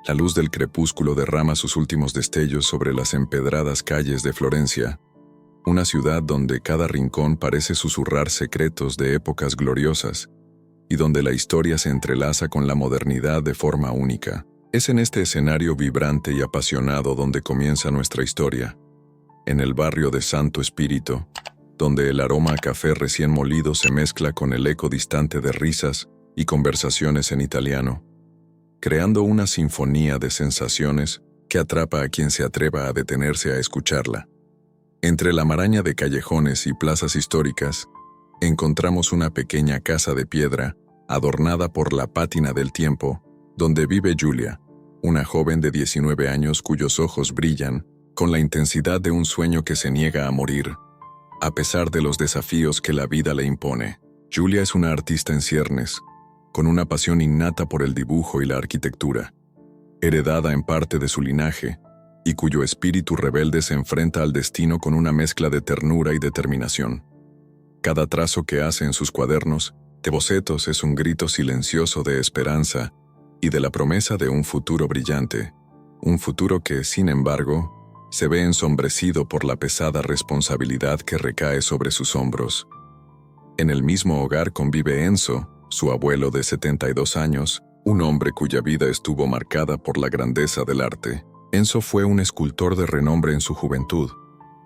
La luz del crepúsculo derrama sus últimos destellos sobre las empedradas calles de Florencia, una ciudad donde cada rincón parece susurrar secretos de épocas gloriosas y donde la historia se entrelaza con la modernidad de forma única. Es en este escenario vibrante y apasionado donde comienza nuestra historia, en el barrio de Santo Espíritu, donde el aroma a café recién molido se mezcla con el eco distante de risas y conversaciones en italiano, creando una sinfonía de sensaciones que atrapa a quien se atreva a detenerse a escucharla. Entre la maraña de callejones y plazas históricas, encontramos una pequeña casa de piedra, adornada por la pátina del tiempo, donde vive Giulia, una joven de 19 años cuyos ojos brillan con la intensidad de un sueño que se niega a morir, a pesar de los desafíos que la vida le impone. Giulia es una artista en ciernes, con una pasión innata por el dibujo y la arquitectura, heredada en parte de su linaje, y cuyo espíritu rebelde se enfrenta al destino con una mezcla de ternura y determinación. Cada trazo que hace en sus cuadernos de bocetos es un grito silencioso de esperanza y de la promesa de un futuro brillante, un futuro que, sin embargo, se ve ensombrecido por la pesada responsabilidad que recae sobre sus hombros. En el mismo hogar convive Enzo, su abuelo de 72 años, un hombre cuya vida estuvo marcada por la grandeza del arte. Enzo fue un escultor de renombre en su juventud,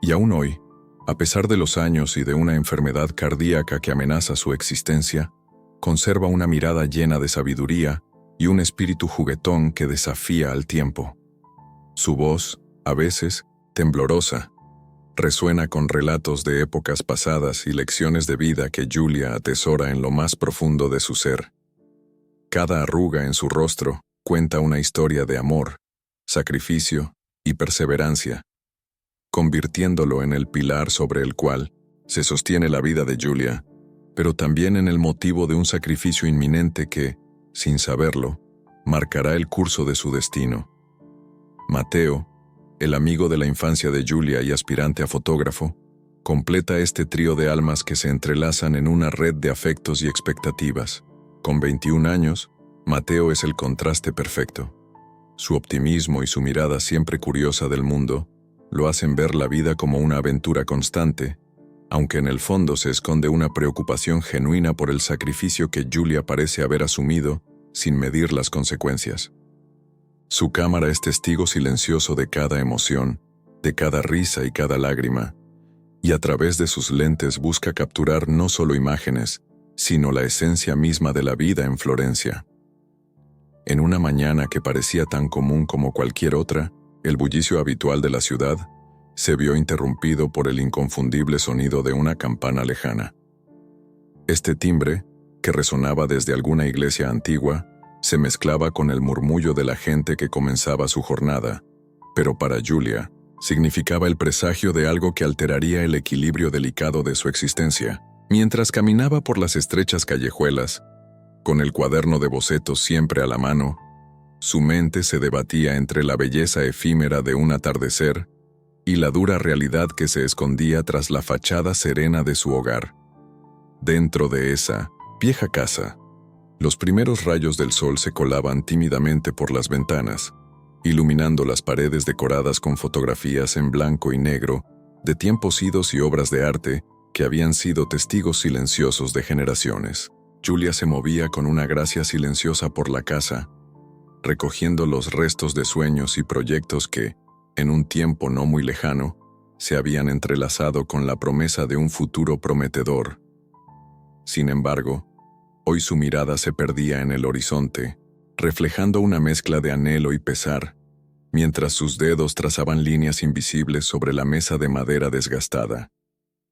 y aún hoy, a pesar de los años y de una enfermedad cardíaca que amenaza su existencia, conserva una mirada llena de sabiduría y un espíritu juguetón que desafía al tiempo. Su voz, a veces, temblorosa, resuena con relatos de épocas pasadas y lecciones de vida que Giulia atesora en lo más profundo de su ser. Cada arruga en su rostro cuenta una historia de amor, sacrificio y perseverancia, convirtiéndolo en el pilar sobre el cual se sostiene la vida de Giulia, pero también en el motivo de un sacrificio inminente que, sin saberlo, marcará el curso de su destino. Mateo, el amigo de la infancia de Giulia y aspirante a fotógrafo, completa este trío de almas que se entrelazan en una red de afectos y expectativas. Con 21 años, Mateo es el contraste perfecto. Su optimismo y su mirada siempre curiosa del mundo lo hacen ver la vida como una aventura constante, aunque en el fondo se esconde una preocupación genuina por el sacrificio que Giulia parece haber asumido sin medir las consecuencias. Su cámara es testigo silencioso de cada emoción, de cada risa y cada lágrima, y a través de sus lentes busca capturar no solo imágenes, sino la esencia misma de la vida en Florencia. En una mañana que parecía tan común como cualquier otra, el bullicio habitual de la ciudad se vio interrumpido por el inconfundible sonido de una campana lejana. Este timbre, que resonaba desde alguna iglesia antigua, se mezclaba con el murmullo de la gente que comenzaba su jornada, pero para Giulia significaba el presagio de algo que alteraría el equilibrio delicado de su existencia. Mientras caminaba por las estrechas callejuelas, con el cuaderno de bocetos siempre a la mano, su mente se debatía entre la belleza efímera de un atardecer y la dura realidad que se escondía tras la fachada serena de su hogar. Dentro de esa vieja casa, los primeros rayos del sol se colaban tímidamente por las ventanas, iluminando las paredes decoradas con fotografías en blanco y negro de tiempos idos y obras de arte que habían sido testigos silenciosos de generaciones. Giulia se movía con una gracia silenciosa por la casa, recogiendo los restos de sueños y proyectos que, en un tiempo no muy lejano, se habían entrelazado con la promesa de un futuro prometedor. Sin embargo, hoy su mirada se perdía en el horizonte, reflejando una mezcla de anhelo y pesar, mientras sus dedos trazaban líneas invisibles sobre la mesa de madera desgastada.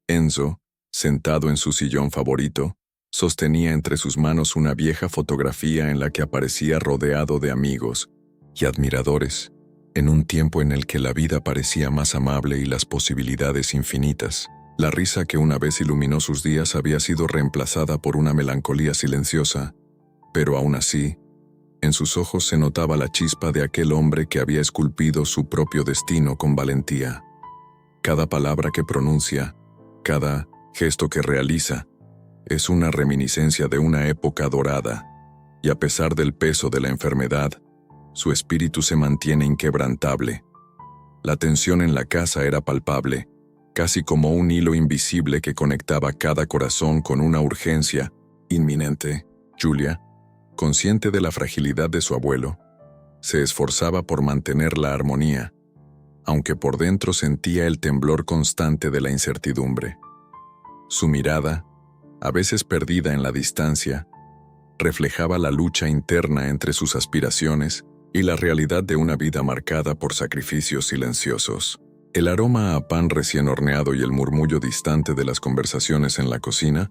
Enzo, sentado en su sillón favorito, sostenía entre sus manos una vieja fotografía en la que aparecía rodeado de amigos y admiradores, en un tiempo en el que la vida parecía más amable y las posibilidades infinitas. La risa que una vez iluminó sus días había sido reemplazada por una melancolía silenciosa, pero aún así, en sus ojos se notaba la chispa de aquel hombre que había esculpido su propio destino con valentía. Cada palabra que pronuncia, cada gesto que realiza, es una reminiscencia de una época dorada, y a pesar del peso de la enfermedad, su espíritu se mantiene inquebrantable. La tensión en la casa era palpable, casi como un hilo invisible que conectaba cada corazón con una urgencia inminente. Julia, consciente de la fragilidad de su abuelo, se esforzaba por mantener la armonía, aunque por dentro sentía el temblor constante de la incertidumbre. Su mirada, a veces perdida en la distancia, reflejaba la lucha interna entre sus aspiraciones y la realidad de una vida marcada por sacrificios silenciosos. El aroma a pan recién horneado y el murmullo distante de las conversaciones en la cocina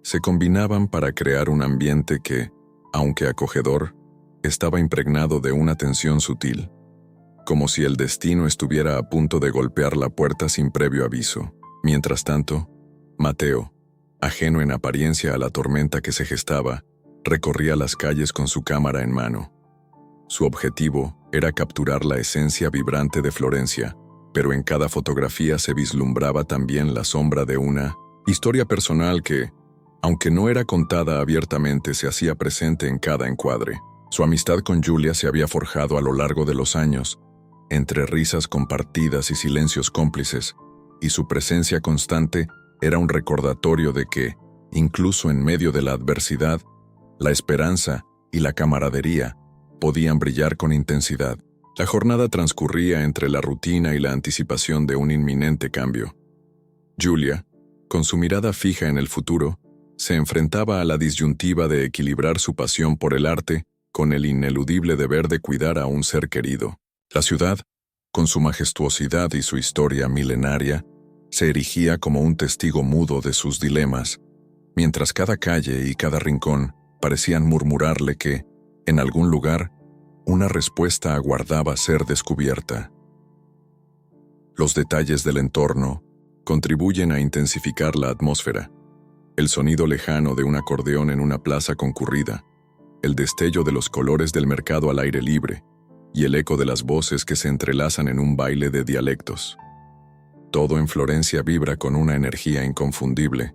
se combinaban para crear un ambiente que, aunque acogedor, estaba impregnado de una tensión sutil, como si el destino estuviera a punto de golpear la puerta sin previo aviso. Mientras tanto, Mateo, ajeno en apariencia a la tormenta que se gestaba, recorría las calles con su cámara en mano. Su objetivo era capturar la esencia vibrante de Florencia, pero en cada fotografía se vislumbraba también la sombra de una historia personal que, aunque no era contada abiertamente, se hacía presente en cada encuadre. Su amistad con Julia se había forjado a lo largo de los años, entre risas compartidas y silencios cómplices, y su presencia constante era un recordatorio de que, incluso en medio de la adversidad, la esperanza y la camaradería podían brillar con intensidad. La jornada transcurría entre la rutina y la anticipación de un inminente cambio. Julia, con su mirada fija en el futuro, se enfrentaba a la disyuntiva de equilibrar su pasión por el arte con el ineludible deber de cuidar a un ser querido. La ciudad, con su majestuosidad y su historia milenaria, se erigía como un testigo mudo de sus dilemas, mientras cada calle y cada rincón parecían murmurarle que, en algún lugar, una respuesta aguardaba ser descubierta. Los detalles del entorno contribuyen a intensificar la atmósfera. El sonido lejano de un acordeón en una plaza concurrida, el destello de los colores del mercado al aire libre y el eco de las voces que se entrelazan en un baile de dialectos. Todo en Florencia vibra con una energía inconfundible,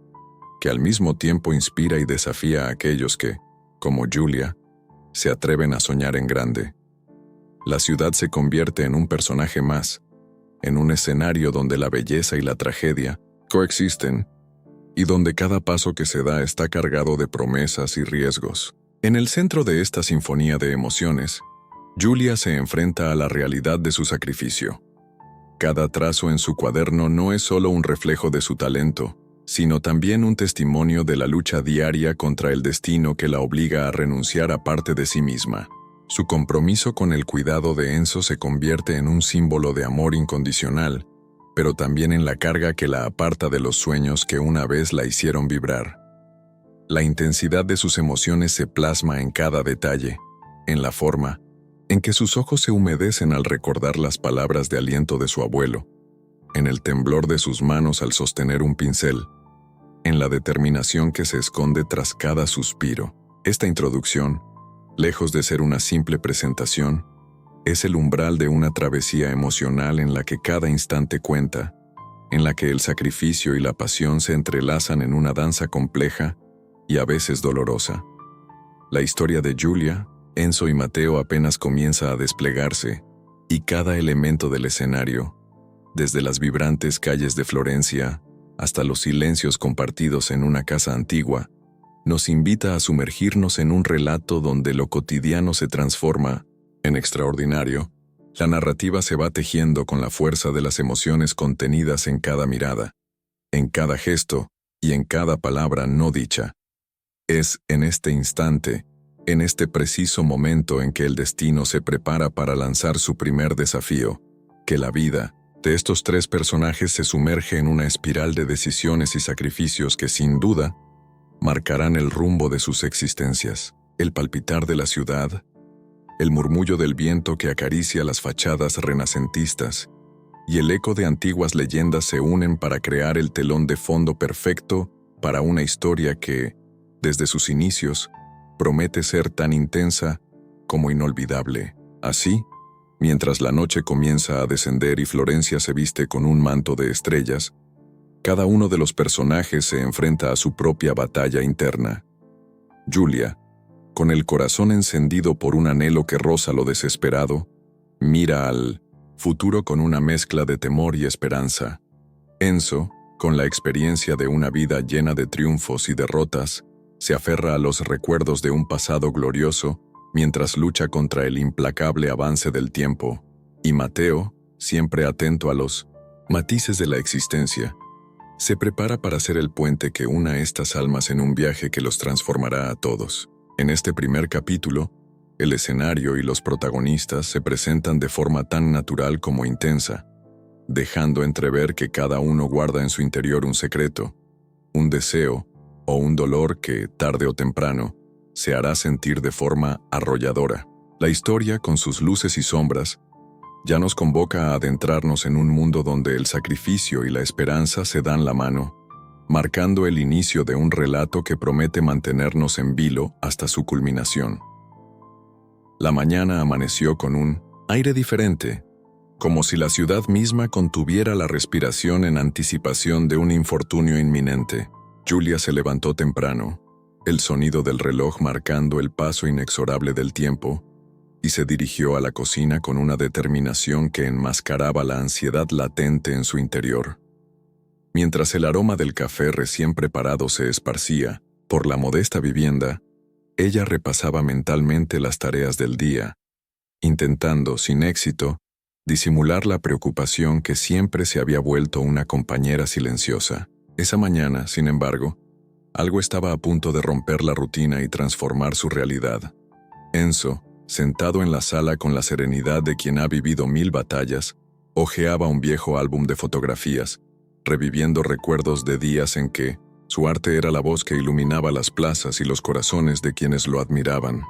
que al mismo tiempo inspira y desafía a aquellos que, como Julia, se atreven a soñar en grande. La ciudad se convierte en un personaje más, en un escenario donde la belleza y la tragedia coexisten, y donde cada paso que se da está cargado de promesas y riesgos. En el centro de esta sinfonía de emociones, Julia se enfrenta a la realidad de su sacrificio. Cada trazo en su cuaderno no es solo un reflejo de su talento, sino también un testimonio de la lucha diaria contra el destino que la obliga a renunciar a parte de sí misma. Su compromiso con el cuidado de Enzo se convierte en un símbolo de amor incondicional, pero también en la carga que la aparta de los sueños que una vez la hicieron vibrar. La intensidad de sus emociones se plasma en cada detalle, en la forma en que sus ojos se humedecen al recordar las palabras de aliento de su abuelo, en el temblor de sus manos al sostener un pincel, en la determinación que se esconde tras cada suspiro. Esta introducción, lejos de ser una simple presentación, es el umbral de una travesía emocional en la que cada instante cuenta, en la que el sacrificio y la pasión se entrelazan en una danza compleja y a veces dolorosa. La historia de Julia, Enzo y Mateo apenas comienza a desplegarse, y cada elemento del escenario, desde las vibrantes calles de Florencia hasta los silencios compartidos en una casa antigua, nos invita a sumergirnos en un relato donde lo cotidiano se transforma en extraordinario. La narrativa se va tejiendo con la fuerza de las emociones contenidas en cada mirada, en cada gesto y en cada palabra no dicha. Es en este instante, en este preciso momento en que el destino se prepara para lanzar su primer desafío, que la vida de estos tres personajes se sumerge en una espiral de decisiones y sacrificios que sin duda marcarán el rumbo de sus existencias. El palpitar de la ciudad, el murmullo del viento que acaricia las fachadas renacentistas y el eco de antiguas leyendas se unen para crear el telón de fondo perfecto para una historia que, desde sus inicios, promete ser tan intensa como inolvidable. Así, mientras la noche comienza a descender y Florencia se viste con un manto de estrellas, cada uno de los personajes se enfrenta a su propia batalla interna. Julia, con el corazón encendido por un anhelo que roza lo desesperado, mira al futuro con una mezcla de temor y esperanza. Enzo, con la experiencia de una vida llena de triunfos y derrotas, se aferra a los recuerdos de un pasado glorioso mientras lucha contra el implacable avance del tiempo. Y Mateo, siempre atento a los matices de la existencia, se prepara para ser el puente que una a estas almas en un viaje que los transformará a todos. En este primer capítulo, el escenario y los protagonistas se presentan de forma tan natural como intensa, dejando entrever que cada uno guarda en su interior un secreto, un deseo o un dolor que, tarde o temprano, se hará sentir de forma arrolladora. La historia, con sus luces y sombras, ya nos convoca a adentrarnos en un mundo donde el sacrificio y la esperanza se dan la mano, marcando el inicio de un relato que promete mantenernos en vilo hasta su culminación. La mañana amaneció con un aire diferente, como si la ciudad misma contuviera la respiración en anticipación de un infortunio inminente. Julia se levantó temprano, el sonido del reloj marcando el paso inexorable del tiempo, y se dirigió a la cocina con una determinación que enmascaraba la ansiedad latente en su interior. Mientras el aroma del café recién preparado se esparcía por la modesta vivienda, ella repasaba mentalmente las tareas del día, intentando, sin éxito, disimular la preocupación que siempre se había vuelto una compañera silenciosa. Esa mañana, sin embargo, algo estaba a punto de romper la rutina y transformar su realidad. Enzo, sentado en la sala con la serenidad de quien ha vivido 1000 batallas, hojeaba un viejo álbum de fotografías, reviviendo recuerdos de días en que su arte era la voz que iluminaba las plazas y los corazones de quienes lo admiraban.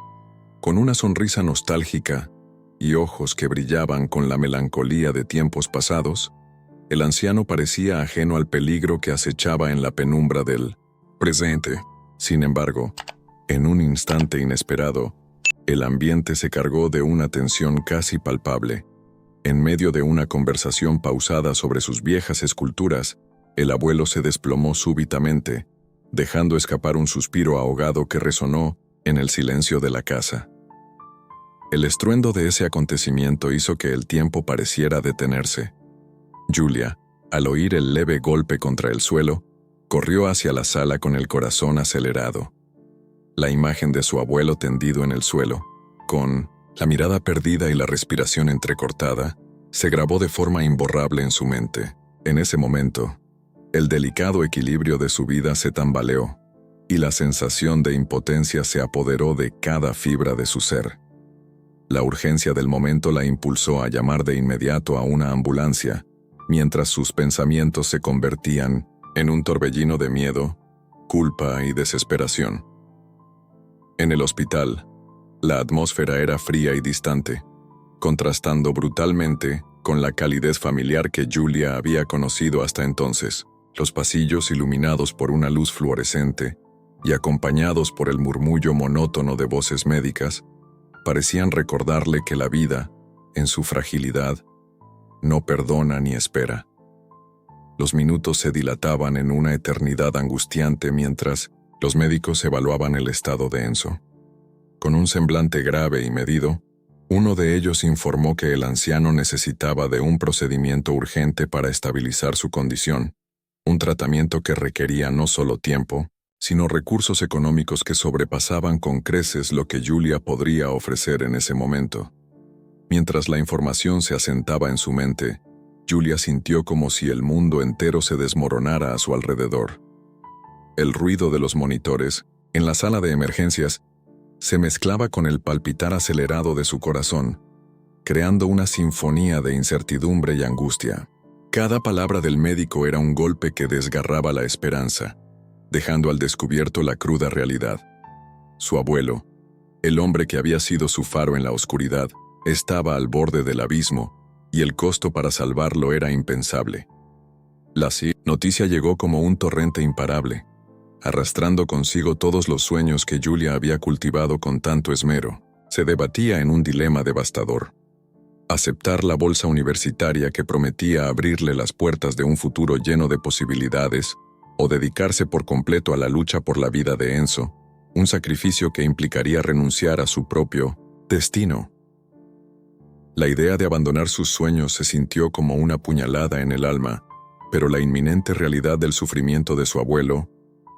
Con una sonrisa nostálgica y ojos que brillaban con la melancolía de tiempos pasados, el anciano parecía ajeno al peligro que acechaba en la penumbra del presente. Sin embargo, en un instante inesperado, el ambiente se cargó de una tensión casi palpable. En medio de una conversación pausada sobre sus viejas esculturas, el abuelo se desplomó súbitamente, dejando escapar un suspiro ahogado que resonó en el silencio de la casa. El estruendo de ese acontecimiento hizo que el tiempo pareciera detenerse. Julia, al oír el leve golpe contra el suelo, corrió hacia la sala con el corazón acelerado. La imagen de su abuelo tendido en el suelo, con la mirada perdida y la respiración entrecortada, se grabó de forma imborrable en su mente. En ese momento, el delicado equilibrio de su vida se tambaleó, y la sensación de impotencia se apoderó de cada fibra de su ser. La urgencia del momento la impulsó a llamar de inmediato a una ambulancia, mientras sus pensamientos se convertían en un torbellino de miedo, culpa y desesperación. En el hospital, la atmósfera era fría y distante, contrastando brutalmente con la calidez familiar que Julia había conocido hasta entonces. Los pasillos iluminados por una luz fluorescente y acompañados por el murmullo monótono de voces médicas, parecían recordarle que la vida, en su fragilidad, no perdona ni espera. Los minutos se dilataban en una eternidad angustiante mientras los médicos evaluaban el estado de Enzo. Con un semblante grave y medido, uno de ellos informó que el anciano necesitaba de un procedimiento urgente para estabilizar su condición, un tratamiento que requería no solo tiempo, sino recursos económicos que sobrepasaban con creces lo que Julia podría ofrecer en ese momento. Mientras la información se asentaba en su mente, Julia sintió como si el mundo entero se desmoronara a su alrededor. El ruido de los monitores, en la sala de emergencias, se mezclaba con el palpitar acelerado de su corazón, creando una sinfonía de incertidumbre y angustia. Cada palabra del médico era un golpe que desgarraba la esperanza, dejando al descubierto la cruda realidad. Su abuelo, el hombre que había sido su faro en la oscuridad, estaba al borde del abismo, y el costo para salvarlo era impensable. La noticia llegó como un torrente imparable, arrastrando consigo todos los sueños que Julia había cultivado con tanto esmero. Se debatía en un dilema devastador: aceptar la bolsa universitaria que prometía abrirle las puertas de un futuro lleno de posibilidades, o dedicarse por completo a la lucha por la vida de Enzo, un sacrificio que implicaría renunciar a su propio destino. La idea de abandonar sus sueños se sintió como una puñalada en el alma, pero la inminente realidad del sufrimiento de su abuelo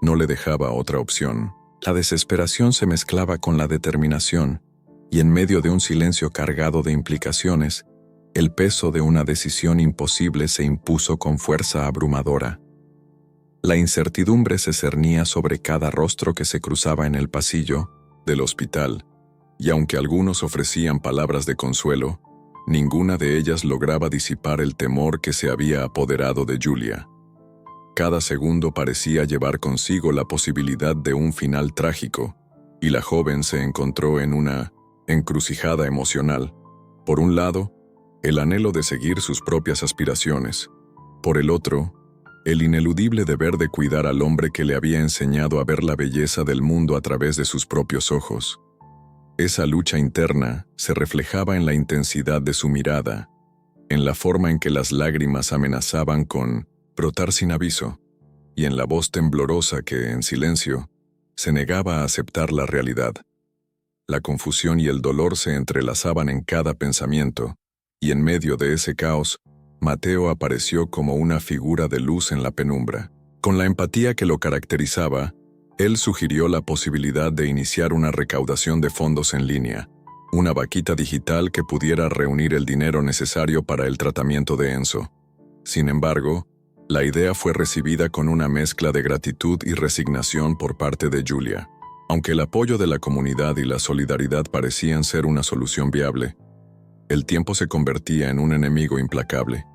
no le dejaba otra opción. La desesperación se mezclaba con la determinación, y en medio de un silencio cargado de implicaciones, el peso de una decisión imposible se impuso con fuerza abrumadora. La incertidumbre se cernía sobre cada rostro que se cruzaba en el pasillo del hospital, y aunque algunos ofrecían palabras de consuelo, ninguna de ellas lograba disipar el temor que se había apoderado de Julia. Cada segundo parecía llevar consigo la posibilidad de un final trágico, y la joven se encontró en una encrucijada emocional. Por un lado, el anhelo de seguir sus propias aspiraciones. Por el otro, el ineludible deber de cuidar al hombre que le había enseñado a ver la belleza del mundo a través de sus propios ojos. Esa lucha interna se reflejaba en la intensidad de su mirada, en la forma en que las lágrimas amenazaban con brotar sin aviso, y en la voz temblorosa que, en silencio, se negaba a aceptar la realidad. La confusión y el dolor se entrelazaban en cada pensamiento, y en medio de ese caos, Mateo apareció como una figura de luz en la penumbra. Con la empatía que lo caracterizaba, él sugirió la posibilidad de iniciar una recaudación de fondos en línea, una vaquita digital que pudiera reunir el dinero necesario para el tratamiento de Enzo. Sin embargo, la idea fue recibida con una mezcla de gratitud y resignación por parte de Julia. Aunque el apoyo de la comunidad y la solidaridad parecían ser una solución viable, el tiempo se convertía en un enemigo implacable,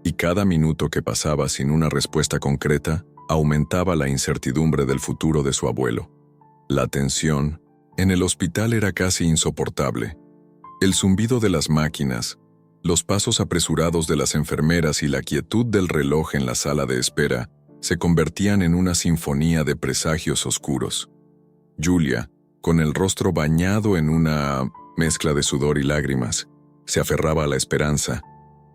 y cada minuto que pasaba sin una respuesta concreta aumentaba la incertidumbre del futuro de su abuelo. La tensión en el hospital era casi insoportable. El zumbido de las máquinas, los pasos apresurados de las enfermeras y la quietud del reloj en la sala de espera se convertían en una sinfonía de presagios oscuros. Julia, con el rostro bañado en una mezcla de sudor y lágrimas, se aferraba a la esperanza,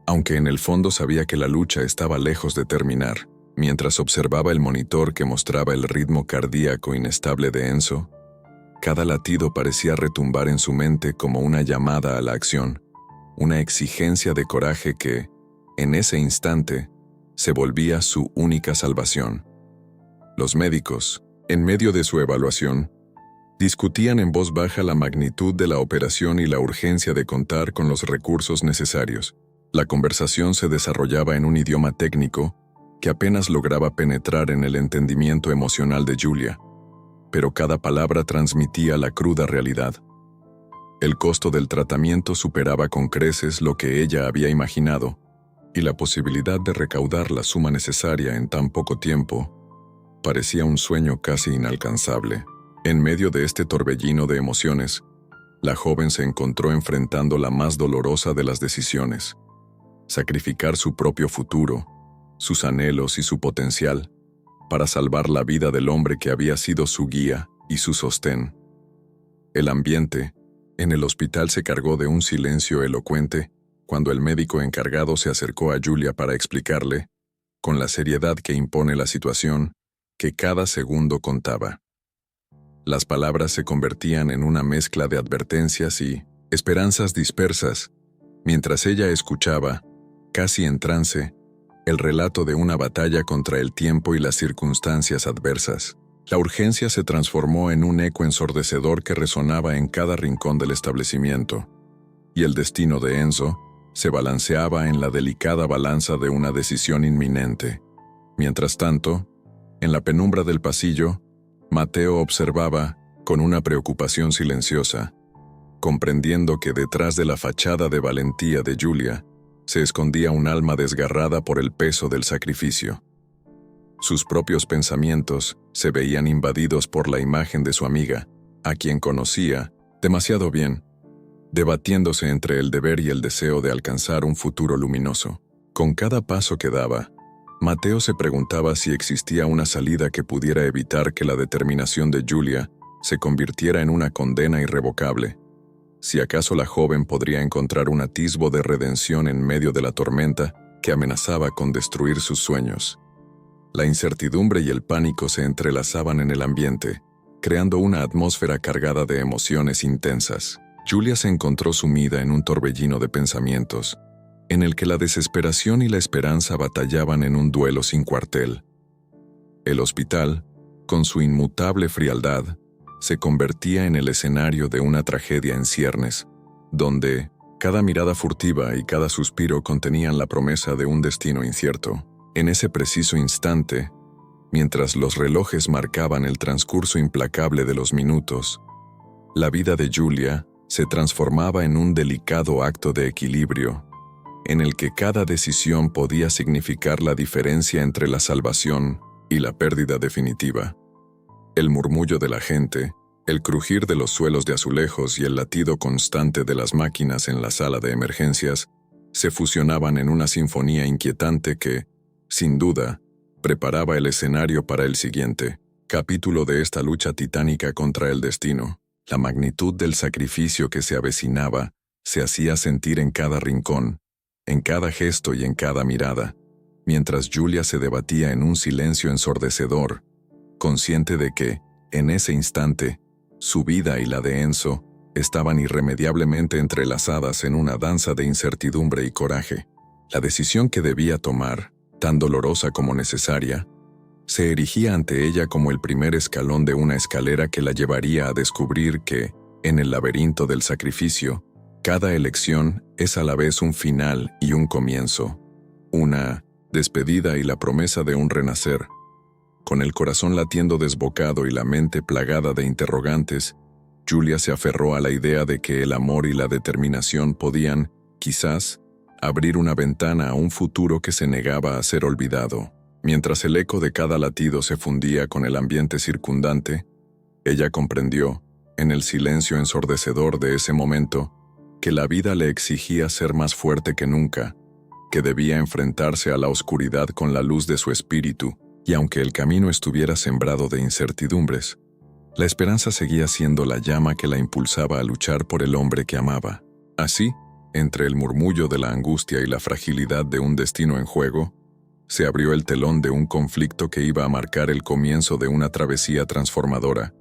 aunque en el fondo sabía que la lucha estaba lejos de terminar. Mientras observaba el monitor que mostraba el ritmo cardíaco inestable de Enzo, cada latido parecía retumbar en su mente como una llamada a la acción, una exigencia de coraje que, en ese instante, se volvía su única salvación. Los médicos, en medio de su evaluación, discutían en voz baja la magnitud de la operación y la urgencia de contar con los recursos necesarios. La conversación se desarrollaba en un idioma técnico que apenas lograba penetrar en el entendimiento emocional de Julia, pero cada palabra transmitía la cruda realidad. El costo del tratamiento superaba con creces lo que ella había imaginado, y la posibilidad de recaudar la suma necesaria en tan poco tiempo parecía un sueño casi inalcanzable. En medio de este torbellino de emociones, la joven se encontró enfrentando la más dolorosa de las decisiones: sacrificar su propio futuro, sus anhelos y su potencial, para salvar la vida del hombre que había sido su guía y su sostén. El ambiente en el hospital se cargó de un silencio elocuente cuando el médico encargado se acercó a Julia para explicarle, con la seriedad que impone la situación, que cada segundo contaba. Las palabras se convertían en una mezcla de advertencias y esperanzas dispersas, mientras ella escuchaba, casi en trance, el relato de una batalla contra el tiempo y las circunstancias adversas. La urgencia se transformó en un eco ensordecedor que resonaba en cada rincón del establecimiento, y el destino de Enzo se balanceaba en la delicada balanza de una decisión inminente. Mientras tanto, en la penumbra del pasillo, Mateo observaba, con una preocupación silenciosa, comprendiendo que detrás de la fachada de valentía de Julia se escondía un alma desgarrada por el peso del sacrificio. Sus propios pensamientos se veían invadidos por la imagen de su amiga, a quien conocía demasiado bien, debatiéndose entre el deber y el deseo de alcanzar un futuro luminoso. Con cada paso que daba, Mateo se preguntaba si existía una salida que pudiera evitar que la determinación de Julia se convirtiera en una condena irrevocable. Si acaso la joven podría encontrar un atisbo de redención en medio de la tormenta que amenazaba con destruir sus sueños. La incertidumbre y el pánico se entrelazaban en el ambiente, creando una atmósfera cargada de emociones intensas. Julia se encontró sumida en un torbellino de pensamientos, en el que la desesperación y la esperanza batallaban en un duelo sin cuartel. El hospital, con su inmutable frialdad, se convertía en el escenario de una tragedia en ciernes, donde cada mirada furtiva y cada suspiro contenían la promesa de un destino incierto. En ese preciso instante, mientras los relojes marcaban el transcurso implacable de los minutos, la vida de Julia se transformaba en un delicado acto de equilibrio, en el que cada decisión podía significar la diferencia entre la salvación y la pérdida definitiva. El murmullo de la gente, el crujir de los suelos de azulejos y el latido constante de las máquinas en la sala de emergencias se fusionaban en una sinfonía inquietante que, sin duda, preparaba el escenario para el siguiente capítulo de esta lucha titánica contra el destino. La magnitud del sacrificio que se avecinaba se hacía sentir en cada rincón, en cada gesto y en cada mirada, mientras Julia se debatía en un silencio ensordecedor, consciente de que, en ese instante, su vida y la de Enzo estaban irremediablemente entrelazadas en una danza de incertidumbre y coraje. La decisión que debía tomar, tan dolorosa como necesaria, se erigía ante ella como el primer escalón de una escalera que la llevaría a descubrir que, en el laberinto del sacrificio, cada elección es a la vez un final y un comienzo, una despedida y la promesa de un renacer. Con el corazón latiendo desbocado y la mente plagada de interrogantes, Julia se aferró a la idea de que el amor y la determinación podían, quizás, abrir una ventana a un futuro que se negaba a ser olvidado. Mientras el eco de cada latido se fundía con el ambiente circundante, ella comprendió, en el silencio ensordecedor de ese momento, que la vida le exigía ser más fuerte que nunca, que debía enfrentarse a la oscuridad con la luz de su espíritu, y aunque el camino estuviera sembrado de incertidumbres, la esperanza seguía siendo la llama que la impulsaba a luchar por el hombre que amaba. Así, entre el murmullo de la angustia y la fragilidad de un destino en juego, se abrió el telón de un conflicto que iba a marcar el comienzo de una travesía transformadora,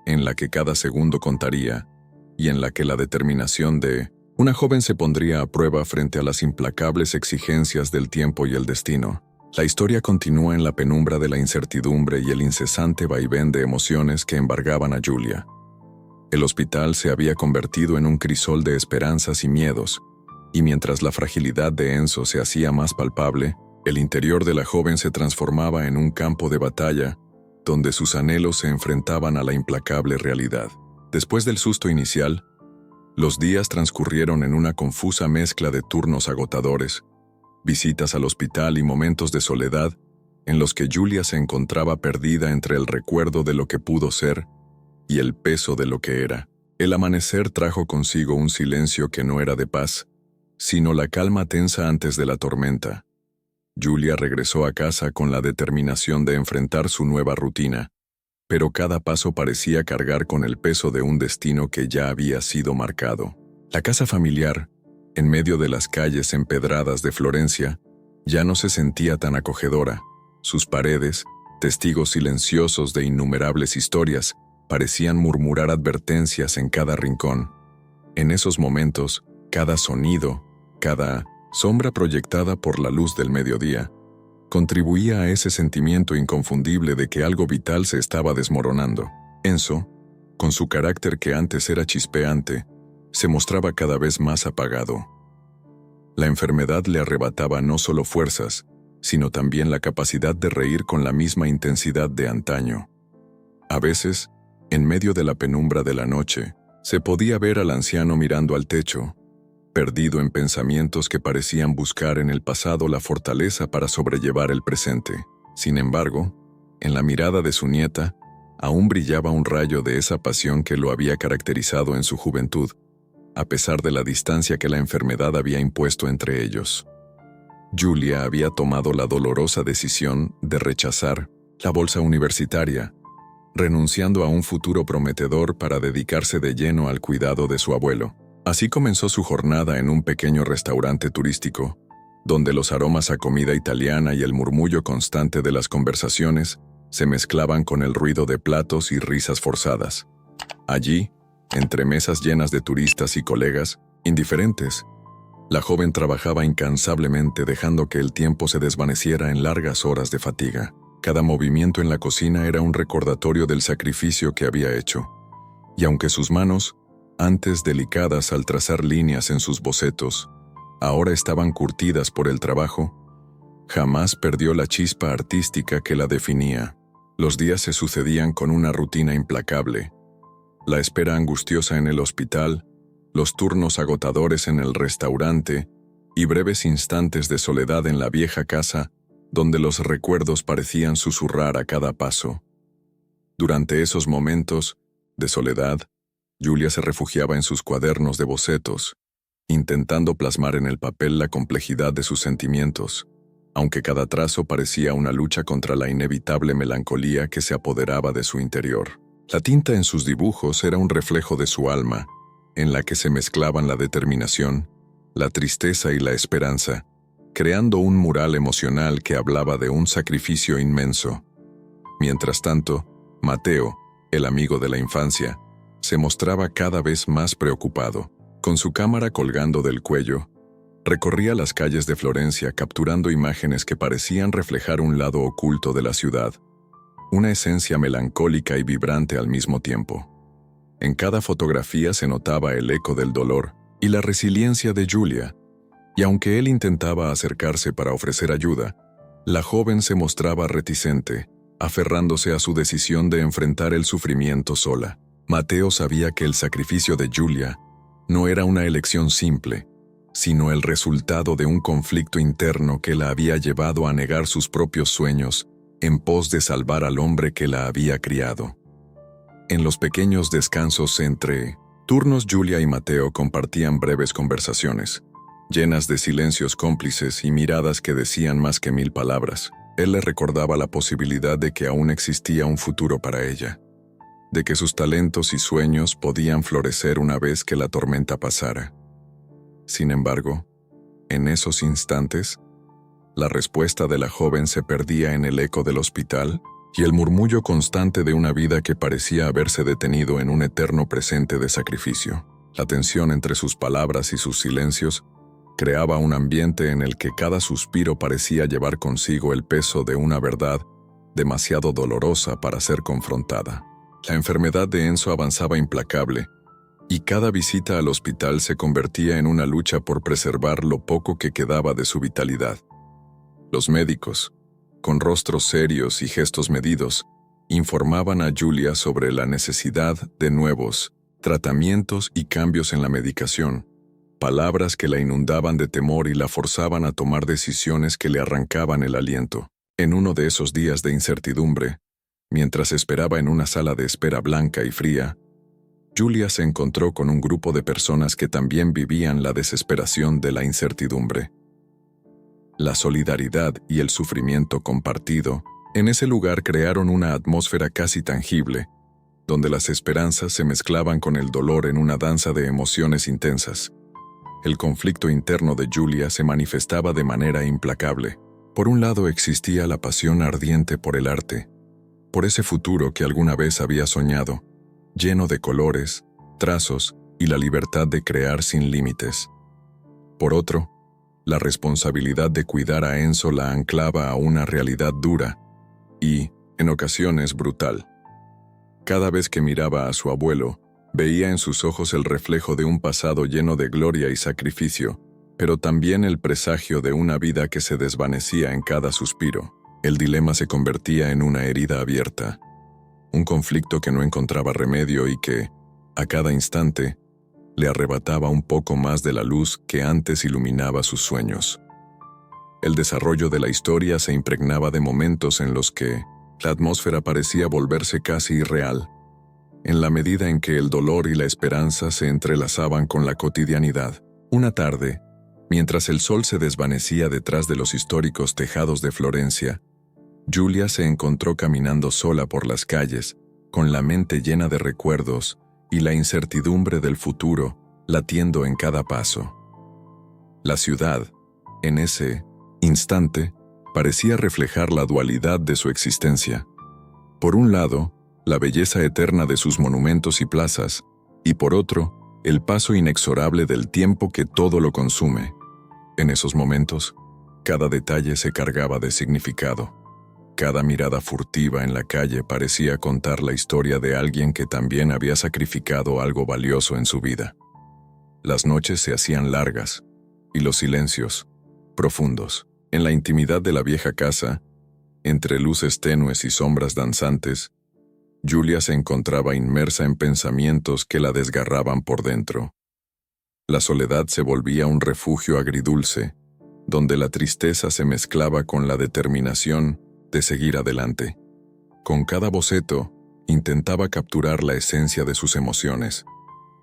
en la que cada segundo contaría, y en la que la determinación de una joven se pondría a prueba frente a las implacables exigencias del tiempo y el destino. La historia continúa en la penumbra de la incertidumbre y el incesante vaivén de emociones que embargaban a Julia. El hospital se había convertido en un crisol de esperanzas y miedos, y mientras la fragilidad de Enzo se hacía más palpable, el interior de la joven se transformaba en un campo de batalla, donde sus anhelos se enfrentaban a la implacable realidad. Después del susto inicial, los días transcurrieron en una confusa mezcla de turnos agotadores, visitas al hospital y momentos de soledad en los que Julia se encontraba perdida entre el recuerdo de lo que pudo ser y el peso de lo que era. El amanecer trajo consigo un silencio que no era de paz, sino la calma tensa antes de la tormenta. Julia regresó a casa con la determinación de enfrentar su nueva rutina, pero cada paso parecía cargar con el peso de un destino que ya había sido marcado. La casa familiar, en medio de las calles empedradas de Florencia, ya no se sentía tan acogedora. Sus paredes, testigos silenciosos de innumerables historias, parecían murmurar advertencias en cada rincón. En esos momentos, cada sonido, cada sombra proyectada por la luz del mediodía, contribuía a ese sentimiento inconfundible de que algo vital se estaba desmoronando. Enzo, con su carácter que antes era chispeante, se mostraba cada vez más apagado. La enfermedad le arrebataba no solo fuerzas, sino también la capacidad de reír con la misma intensidad de antaño. A veces, en medio de la penumbra de la noche, se podía ver al anciano mirando al techo, perdido en pensamientos que parecían buscar en el pasado la fortaleza para sobrellevar el presente. Sin embargo, en la mirada de su nieta, aún brillaba un rayo de esa pasión que lo había caracterizado en su juventud, a pesar de la distancia que la enfermedad había impuesto entre ellos. Julia había tomado la dolorosa decisión de rechazar la bolsa universitaria, renunciando a un futuro prometedor para dedicarse de lleno al cuidado de su abuelo. Así comenzó su jornada en un pequeño restaurante turístico, donde los aromas a comida italiana y el murmullo constante de las conversaciones se mezclaban con el ruido de platos y risas forzadas. Allí, entre mesas llenas de turistas y colegas, indiferentes, la joven trabajaba incansablemente dejando que el tiempo se desvaneciera en largas horas de fatiga. Cada movimiento en la cocina era un recordatorio del sacrificio que había hecho. Y aunque sus manos, antes delicadas al trazar líneas en sus bocetos, ahora estaban curtidas por el trabajo, jamás perdió la chispa artística que la definía. Los días se sucedían con una rutina implacable. La espera angustiosa en el hospital, los turnos agotadores en el restaurante y breves instantes de soledad en la vieja casa donde los recuerdos parecían susurrar a cada paso. Durante esos momentos de soledad, Julia se refugiaba en sus cuadernos de bocetos, intentando plasmar en el papel la complejidad de sus sentimientos, aunque cada trazo parecía una lucha contra la inevitable melancolía que se apoderaba de su interior. La tinta en sus dibujos era un reflejo de su alma, en la que se mezclaban la determinación, la tristeza y la esperanza, creando un mural emocional que hablaba de un sacrificio inmenso. Mientras tanto, Mateo, el amigo de la infancia, se mostraba cada vez más preocupado. Con su cámara colgando del cuello, recorría las calles de Florencia capturando imágenes que parecían reflejar un lado oculto de la ciudad, una esencia melancólica y vibrante al mismo tiempo. En cada fotografía se notaba el eco del dolor y la resiliencia de Julia, y aunque él intentaba acercarse para ofrecer ayuda, la joven se mostraba reticente, aferrándose a su decisión de enfrentar el sufrimiento sola. Mateo sabía que el sacrificio de Julia no era una elección simple, sino el resultado de un conflicto interno que la había llevado a negar sus propios sueños en pos de salvar al hombre que la había criado. En los pequeños descansos entre turnos, Julia y Mateo compartían breves conversaciones, llenas de silencios cómplices y miradas que decían más que 1000 palabras. Él le recordaba la posibilidad de que aún existía un futuro para ella, de que sus talentos y sueños podían florecer una vez que la tormenta pasara. Sin embargo, en esos instantes, la respuesta de la joven se perdía en el eco del hospital y el murmullo constante de una vida que parecía haberse detenido en un eterno presente de sacrificio. La tensión entre sus palabras y sus silencios creaba un ambiente en el que cada suspiro parecía llevar consigo el peso de una verdad demasiado dolorosa para ser confrontada. La enfermedad de Enzo avanzaba implacable, y cada visita al hospital se convertía en una lucha por preservar lo poco que quedaba de su vitalidad. Los médicos, con rostros serios y gestos medidos, informaban a Julia sobre la necesidad de nuevos tratamientos y cambios en la medicación, palabras que la inundaban de temor y la forzaban a tomar decisiones que le arrancaban el aliento. En uno de esos días de incertidumbre, mientras esperaba en una sala de espera blanca y fría, Julia se encontró con un grupo de personas que también vivían la desesperación de la incertidumbre. La solidaridad y el sufrimiento compartido en ese lugar crearon una atmósfera casi tangible, donde las esperanzas se mezclaban con el dolor en una danza de emociones intensas. El conflicto interno de Julia se manifestaba de manera implacable. Por un lado existía la pasión ardiente por el arte, por ese futuro que alguna vez había soñado, lleno de colores, trazos y la libertad de crear sin límites. Por otro, la responsabilidad de cuidar a Enzo la anclaba a una realidad dura y, en ocasiones, brutal. Cada vez que miraba a su abuelo, veía en sus ojos el reflejo de un pasado lleno de gloria y sacrificio, pero también el presagio de una vida que se desvanecía en cada suspiro. El dilema se convertía en una herida abierta, un conflicto que no encontraba remedio y que, a cada instante, le arrebataba un poco más de la luz que antes iluminaba sus sueños. El desarrollo de la historia se impregnaba de momentos en los que la atmósfera parecía volverse casi irreal, en la medida en que el dolor y la esperanza se entrelazaban con la cotidianidad. Una tarde, mientras el sol se desvanecía detrás de los históricos tejados de Florencia, Julia se encontró caminando sola por las calles, con la mente llena de recuerdos y la incertidumbre del futuro latiendo en cada paso. La ciudad, en ese instante, parecía reflejar la dualidad de su existencia. Por un lado, la belleza eterna de sus monumentos y plazas, y por otro, el paso inexorable del tiempo que todo lo consume. En esos momentos, cada detalle se cargaba de significado. Cada mirada furtiva en la calle parecía contar la historia de alguien que también había sacrificado algo valioso en su vida. Las noches se hacían largas, y los silencios, profundos. En la intimidad de la vieja casa, entre luces tenues y sombras danzantes, Julia se encontraba inmersa en pensamientos que la desgarraban por dentro. La soledad se volvía un refugio agridulce, donde la tristeza se mezclaba con la determinación de seguir adelante. Con cada boceto, intentaba capturar la esencia de sus emociones,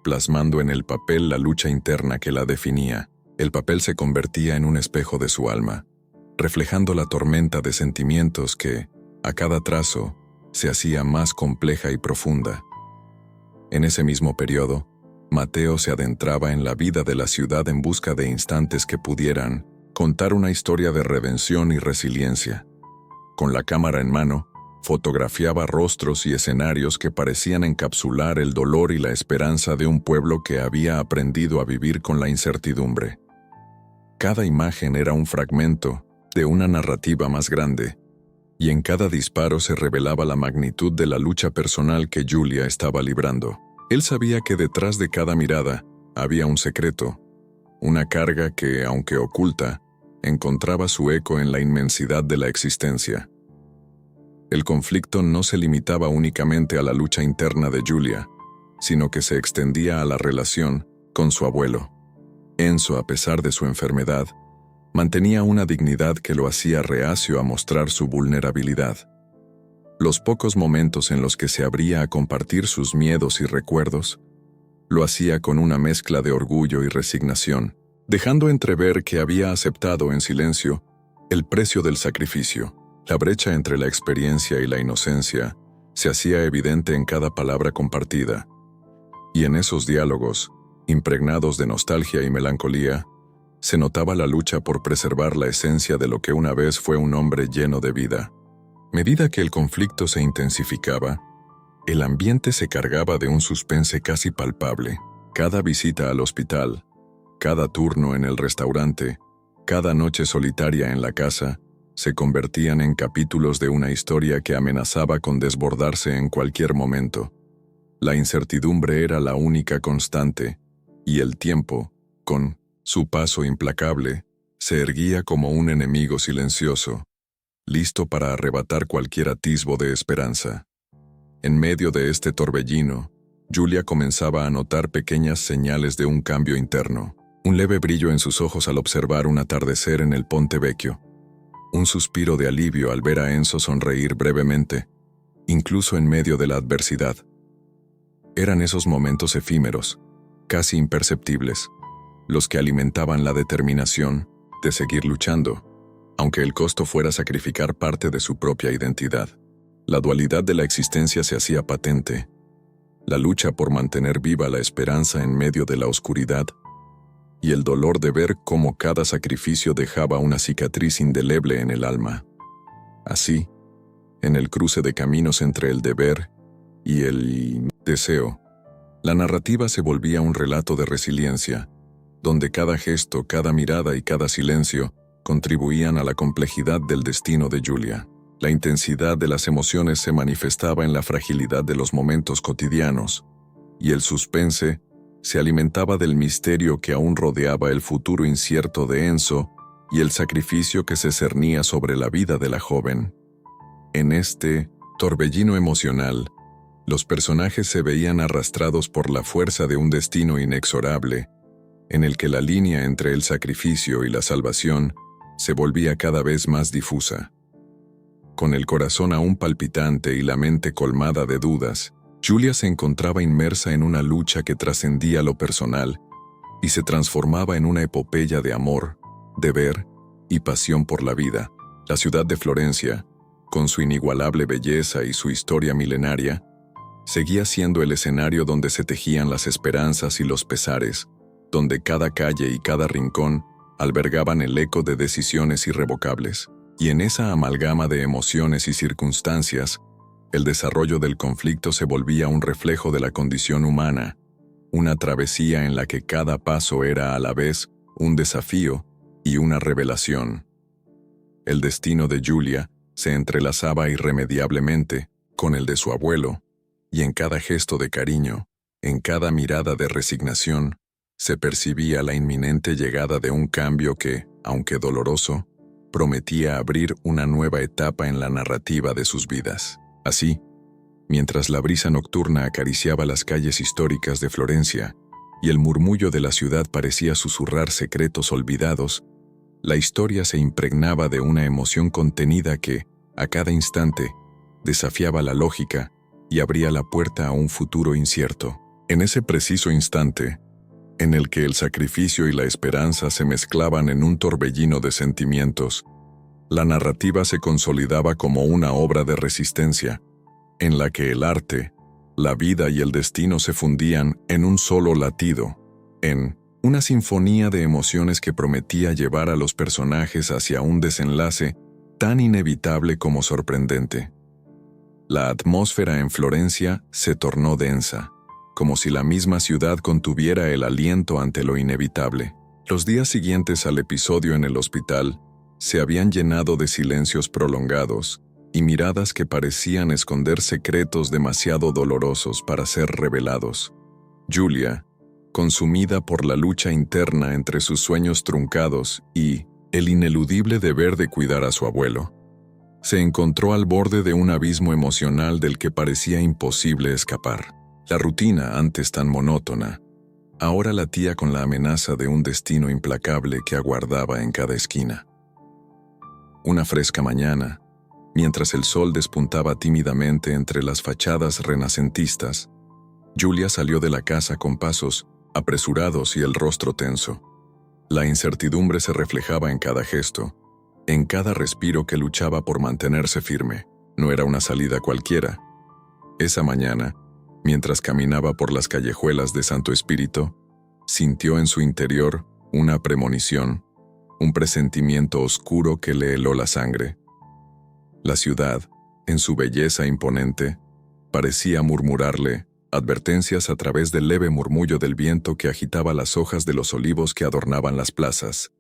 plasmando en el papel la lucha interna que la definía. El papel se convertía en un espejo de su alma, reflejando la tormenta de sentimientos que, a cada trazo, se hacía más compleja y profunda. En ese mismo periodo, Mateo se adentraba en la vida de la ciudad en busca de instantes que pudieran contar una historia de redención y resiliencia. Con la cámara en mano, fotografiaba rostros y escenarios que parecían encapsular el dolor y la esperanza de un pueblo que había aprendido a vivir con la incertidumbre. Cada imagen era un fragmento de una narrativa más grande, y en cada disparo se revelaba la magnitud de la lucha personal que Julia estaba librando. Él sabía que detrás de cada mirada había un secreto, una carga que, aunque oculta, encontraba su eco en la inmensidad de la existencia. El conflicto no se limitaba únicamente a la lucha interna de Julia, sino que se extendía a la relación con su abuelo. Enzo, a pesar de su enfermedad, mantenía una dignidad que lo hacía reacio a mostrar su vulnerabilidad. Los pocos momentos en los que se abría a compartir sus miedos y recuerdos, lo hacía con una mezcla de orgullo y resignación, dejando entrever que había aceptado en silencio el precio del sacrificio. La brecha entre la experiencia y la inocencia se hacía evidente en cada palabra compartida, y en esos diálogos, impregnados de nostalgia y melancolía, se notaba la lucha por preservar la esencia de lo que una vez fue un hombre lleno de vida. A medida que el conflicto se intensificaba, el ambiente se cargaba de un suspense casi palpable. Cada visita al hospital, cada turno en el restaurante, cada noche solitaria en la casa, se convertían en capítulos de una historia que amenazaba con desbordarse en cualquier momento. La incertidumbre era la única constante, y el tiempo, con su paso implacable, se erguía como un enemigo silencioso, listo para arrebatar cualquier atisbo de esperanza. En medio de este torbellino, Julia comenzaba a notar pequeñas señales de un cambio interno. Un leve brillo en sus ojos al observar un atardecer en el Ponte Vecchio. Un suspiro de alivio al ver a Enzo sonreír brevemente, incluso en medio de la adversidad. Eran esos momentos efímeros, casi imperceptibles, los que alimentaban la determinación de seguir luchando, aunque el costo fuera sacrificar parte de su propia identidad. La dualidad de la existencia se hacía patente, la lucha por mantener viva la esperanza en medio de la oscuridad, y el dolor de ver cómo cada sacrificio dejaba una cicatriz indeleble en el alma. Así, en el cruce de caminos entre el deber y el deseo, la narrativa se volvía un relato de resiliencia, donde cada gesto, cada mirada y cada silencio contribuían a la complejidad del destino de Julia. La intensidad de las emociones se manifestaba en la fragilidad de los momentos cotidianos, y el suspense se alimentaba del misterio que aún rodeaba el futuro incierto de Enzo y el sacrificio que se cernía sobre la vida de la joven. En este torbellino emocional, los personajes se veían arrastrados por la fuerza de un destino inexorable, en el que la línea entre el sacrificio y la salvación se volvía cada vez más difusa. Con el corazón aún palpitante y la mente colmada de dudas, Julia se encontraba inmersa en una lucha que trascendía lo personal y se transformaba en una epopeya de amor, deber y pasión por la vida. La ciudad de Florencia, con su inigualable belleza y su historia milenaria, seguía siendo el escenario donde se tejían las esperanzas y los pesares, donde cada calle y cada rincón albergaban el eco de decisiones irrevocables. Y en esa amalgama de emociones y circunstancias, El desarrollo del conflicto se volvía un reflejo de la condición humana, una travesía en la que cada paso era a la vez un desafío y una revelación. El destino de Julia se entrelazaba irremediablemente con el de su abuelo, y en cada gesto de cariño, en cada mirada de resignación, se percibía la inminente llegada de un cambio que, aunque doloroso, prometía abrir una nueva etapa en la narrativa de sus vidas. Así, mientras la brisa nocturna acariciaba las calles históricas de Florencia y el murmullo de la ciudad parecía susurrar secretos olvidados, la historia se impregnaba de una emoción contenida que, a cada instante, desafiaba la lógica y abría la puerta a un futuro incierto. En ese preciso instante, en el que el sacrificio y la esperanza se mezclaban en un torbellino de sentimientos, la narrativa se consolidaba como una obra de resistencia, en la que el arte, la vida y el destino se fundían en un solo latido, en una sinfonía de emociones que prometía llevar a los personajes hacia un desenlace tan inevitable como sorprendente. La atmósfera en Florencia se tornó densa, como si la misma ciudad contuviera el aliento ante lo inevitable. Los días siguientes al episodio en el hospital se habían llenado de silencios prolongados y miradas que parecían esconder secretos demasiado dolorosos para ser revelados. Julia, consumida por la lucha interna entre sus sueños truncados y el ineludible deber de cuidar a su abuelo, se encontró al borde de un abismo emocional del que parecía imposible escapar. La rutina, antes tan monótona, ahora latía con la amenaza de un destino implacable que aguardaba en cada esquina. Una fresca mañana, mientras el sol despuntaba tímidamente entre las fachadas renacentistas, Julia salió de la casa con pasos apresurados y el rostro tenso. La incertidumbre se reflejaba en cada gesto, en cada respiro que luchaba por mantenerse firme. No era una salida cualquiera. Esa mañana, mientras caminaba por las callejuelas de Santo Espíritu, sintió en su interior una premonición, un presentimiento oscuro que le heló la sangre. La ciudad, en su belleza imponente, parecía murmurarle advertencias a través del leve murmullo del viento que agitaba las hojas de los olivos que adornaban las plazas.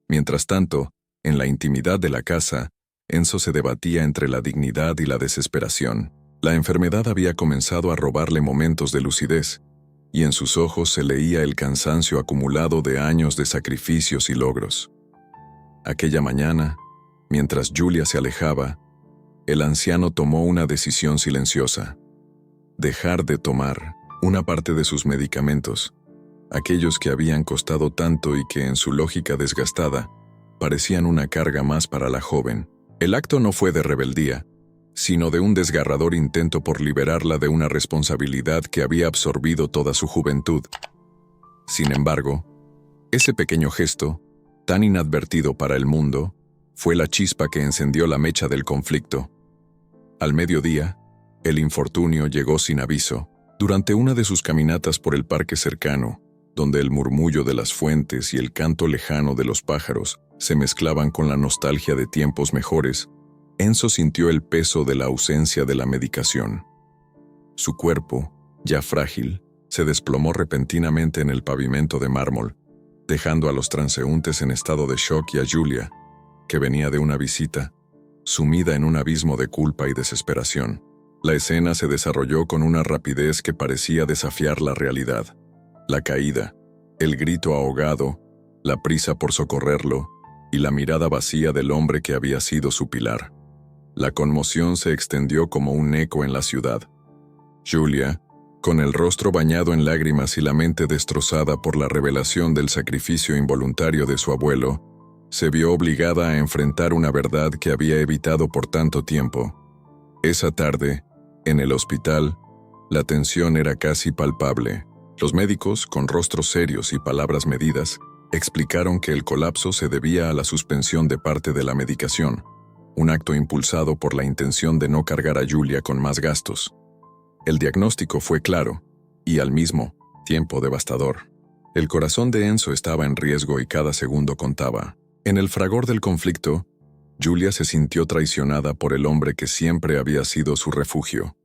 Mientras tanto, en la intimidad de la casa, Enzo se debatía entre la dignidad y la desesperación. La enfermedad había comenzado a robarle momentos de lucidez, y en sus ojos se leía el cansancio acumulado de años de sacrificios y logros. Aquella mañana, mientras Julia se alejaba, el anciano tomó una decisión silenciosa: dejar de tomar una parte de sus medicamentos, aquellos que habían costado tanto y que en su lógica desgastada parecían una carga más para la joven. El acto no fue de rebeldía, sino de un desgarrador intento por liberarla de una responsabilidad que había absorbido toda su juventud. Sin embargo, ese pequeño gesto, tan inadvertido para el mundo, fue la chispa que encendió la mecha del conflicto. Al mediodía, el infortunio llegó sin aviso. Durante una de sus caminatas por el parque cercano, donde el murmullo de las fuentes y el canto lejano de los pájaros se mezclaban con la nostalgia de tiempos mejores, Enzo sintió el peso de la ausencia de la medicación. Su cuerpo, ya frágil, se desplomó repentinamente en el pavimento de mármol, dejando a los transeúntes en estado de shock y a Julia, que venía de una visita, sumida en un abismo de culpa y desesperación. La escena se desarrolló con una rapidez que parecía desafiar la realidad. La caída, el grito ahogado, la prisa por socorrerlo y la mirada vacía del hombre que había sido su pilar. La conmoción se extendió como un eco en la ciudad. Julia, con el rostro bañado en lágrimas y la mente destrozada por la revelación del sacrificio involuntario de su abuelo, se vio obligada a enfrentar una verdad que había evitado por tanto tiempo. Esa tarde, en el hospital, la tensión era casi palpable. Los médicos, con rostros serios y palabras medidas, explicaron que el colapso se debía a la suspensión de parte de la medicación, un acto impulsado por la intención de no cargar a Julia con más gastos. El diagnóstico fue claro y, al mismo tiempo, devastador. El corazón de Enzo estaba en riesgo y cada segundo contaba. En el fragor del conflicto, Julia se sintió traicionada por el hombre que siempre había sido su refugio.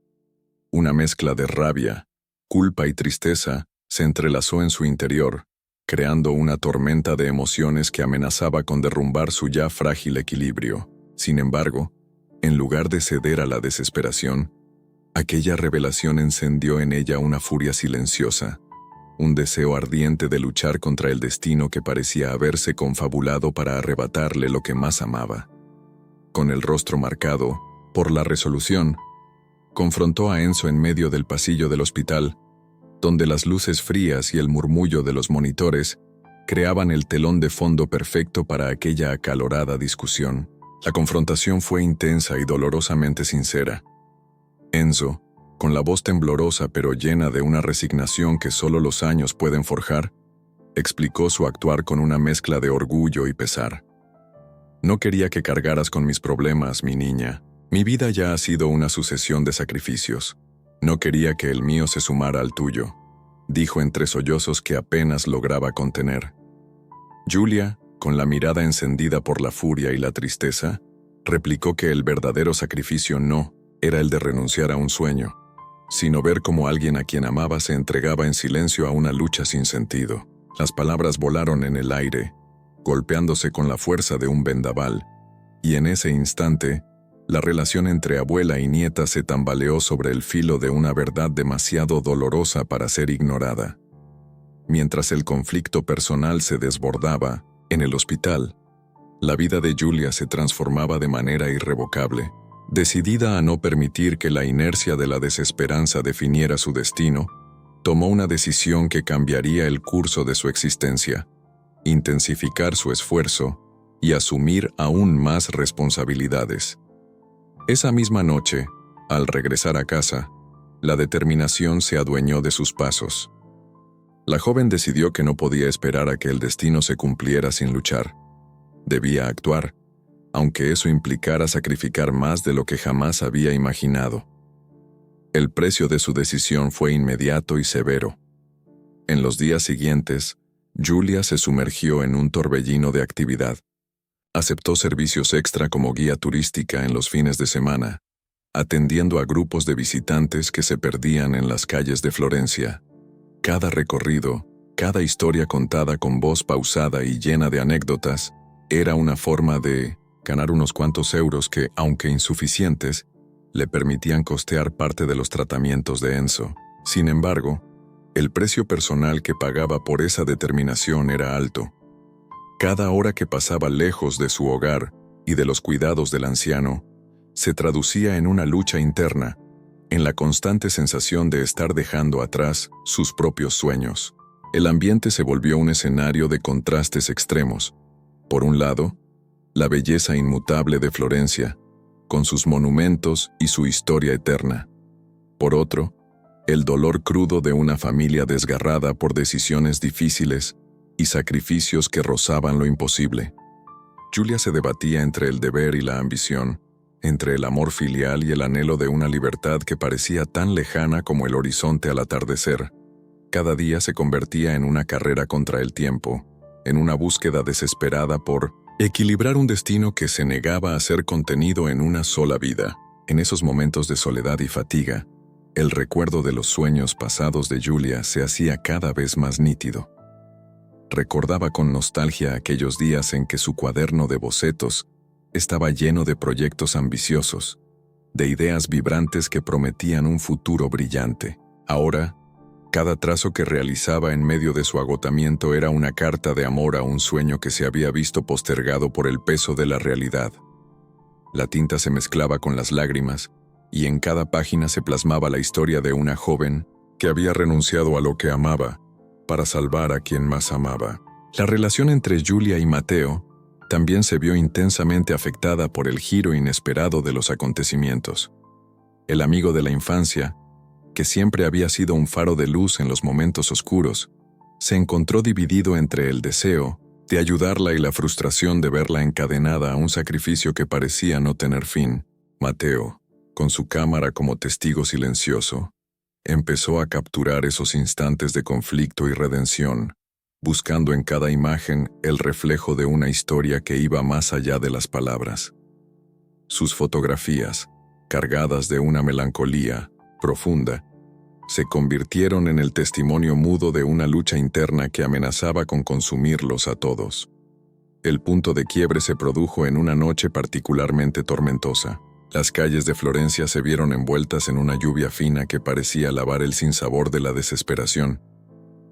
Una mezcla de rabia, culpa y tristeza se entrelazó en su interior, creando una tormenta de emociones que amenazaba con derrumbar su ya frágil equilibrio. Sin embargo, en lugar de ceder a la desesperación, aquella revelación encendió en ella una furia silenciosa, un deseo ardiente de luchar contra el destino que parecía haberse confabulado para arrebatarle lo que más amaba. Con el rostro marcado por la resolución, confrontó a Enzo en medio del pasillo del hospital, donde las luces frías y el murmullo de los monitores creaban el telón de fondo perfecto para aquella acalorada discusión. La confrontación fue intensa y dolorosamente sincera. Enzo, con la voz temblorosa pero llena de una resignación que solo los años pueden forjar, explicó su actuar con una mezcla de orgullo y pesar. No quería que cargaras con mis problemas, mi niña. Mi vida ya ha sido una sucesión de sacrificios. No quería que el mío se sumara al tuyo, dijo entre sollozos que apenas lograba contener. Julia, con la mirada encendida por la furia y la tristeza, replicó que el verdadero sacrificio no era el de renunciar a un sueño, sino ver cómo alguien a quien amaba se entregaba en silencio a una lucha sin sentido. Las palabras volaron en el aire, golpeándose con la fuerza de un vendaval, y en ese instante, la relación entre abuela y nieta se tambaleó sobre el filo de una verdad demasiado dolorosa para ser ignorada. Mientras el conflicto personal se desbordaba, en el hospital, la vida de Julia se transformaba de manera irrevocable. Decidida a no permitir que la inercia de la desesperanza definiera su destino, tomó una decisión que cambiaría el curso de su existencia: intensificar su esfuerzo y asumir aún más responsabilidades. Esa misma noche, al regresar a casa, la determinación se adueñó de sus pasos. La joven decidió que no podía esperar a que el destino se cumpliera sin luchar. Debía actuar, aunque eso implicara sacrificar más de lo que jamás había imaginado. El precio de su decisión fue inmediato y severo. En los días siguientes, Julia se sumergió en un torbellino de actividad. Aceptó servicios extra como guía turística en los fines de semana, atendiendo a grupos de visitantes que se perdían en las calles de Florencia. Cada recorrido, cada historia contada con voz pausada y llena de anécdotas, era una forma de ganar unos cuantos euros que, aunque insuficientes, le permitían costear parte de los tratamientos de Enzo. Sin embargo, el precio personal que pagaba por esa determinación era alto. Cada hora que pasaba lejos de su hogar y de los cuidados del anciano, se traducía en una lucha interna, en la constante sensación de estar dejando atrás sus propios sueños. El ambiente se volvió un escenario de contrastes extremos. Por un lado, la belleza inmutable de Florencia, con sus monumentos y su historia eterna. Por otro, el dolor crudo de una familia desgarrada por decisiones difíciles y sacrificios que rozaban lo imposible. Julia se debatía entre el deber y la ambición, entre el amor filial y el anhelo de una libertad que parecía tan lejana como el horizonte al atardecer. Cada día se convertía en una carrera contra el tiempo, en una búsqueda desesperada por equilibrar un destino que se negaba a ser contenido en una sola vida. En esos momentos de soledad y fatiga, el recuerdo de los sueños pasados de Julia se hacía cada vez más nítido. Recordaba con nostalgia aquellos días en que su cuaderno de bocetos estaba lleno de proyectos ambiciosos, de ideas vibrantes que prometían un futuro brillante. Ahora, cada trazo que realizaba en medio de su agotamiento era una carta de amor a un sueño que se había visto postergado por el peso de la realidad. La tinta se mezclaba con las lágrimas, y en cada página se plasmaba la historia de una joven que había renunciado a lo que amaba para salvar a quien más amaba. La relación entre Julia y Mateo también se vio intensamente afectada por el giro inesperado de los acontecimientos. El amigo de la infancia, que siempre había sido un faro de luz en los momentos oscuros, se encontró dividido entre el deseo de ayudarla y la frustración de verla encadenada a un sacrificio que parecía no tener fin. Mateo, con su cámara como testigo silencioso, empezó a capturar esos instantes de conflicto y redención, buscando en cada imagen el reflejo de una historia que iba más allá de las palabras. Sus fotografías, cargadas de una melancolía profunda, se convirtieron en el testimonio mudo de una lucha interna que amenazaba con consumirlos a todos. El punto de quiebre se produjo en una noche particularmente tormentosa. Las calles de Florencia se vieron envueltas en una lluvia fina que parecía lavar el sinsabor de la desesperación,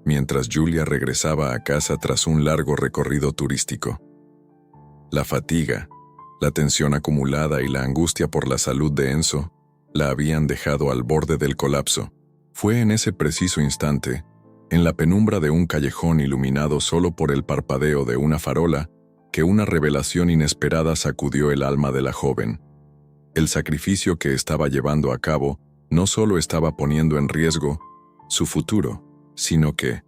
mientras Giulia regresaba a casa tras un largo recorrido turístico. La fatiga, la tensión acumulada y la angustia por la salud de Enzo la habían dejado al borde del colapso. Fue en ese preciso instante, en la penumbra de un callejón iluminado solo por el parpadeo de una farola, que una revelación inesperada sacudió el alma de la joven. El sacrificio que estaba llevando a cabo no solo estaba poniendo en riesgo su futuro, sino que,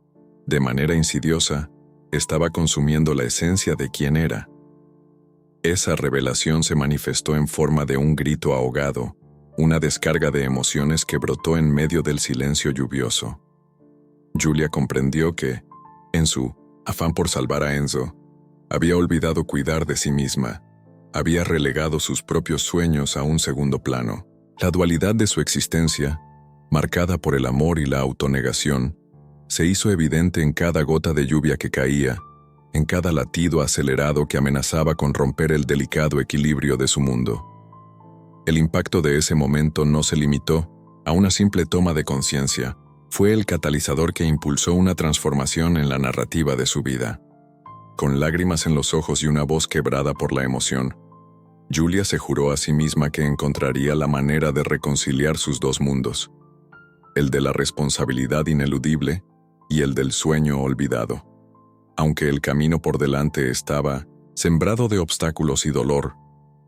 de manera insidiosa, estaba consumiendo la esencia de quién era. Esa revelación se manifestó en forma de un grito ahogado, una descarga de emociones que brotó en medio del silencio lluvioso. Giulia comprendió que, en su afán por salvar a Enzo, había olvidado cuidar de sí misma, había relegado sus propios sueños a un segundo plano. La dualidad de su existencia, marcada por el amor y la autonegación, se hizo evidente en cada gota de lluvia que caía, en cada latido acelerado que amenazaba con romper el delicado equilibrio de su mundo. El impacto de ese momento no se limitó a una simple toma de conciencia, fue el catalizador que impulsó una transformación en la narrativa de su vida. Con lágrimas en los ojos y una voz quebrada por la emoción, Giulia se juró a sí misma que encontraría la manera de reconciliar sus dos mundos, el de la responsabilidad ineludible y el del sueño olvidado. Aunque el camino por delante estaba sembrado de obstáculos y dolor,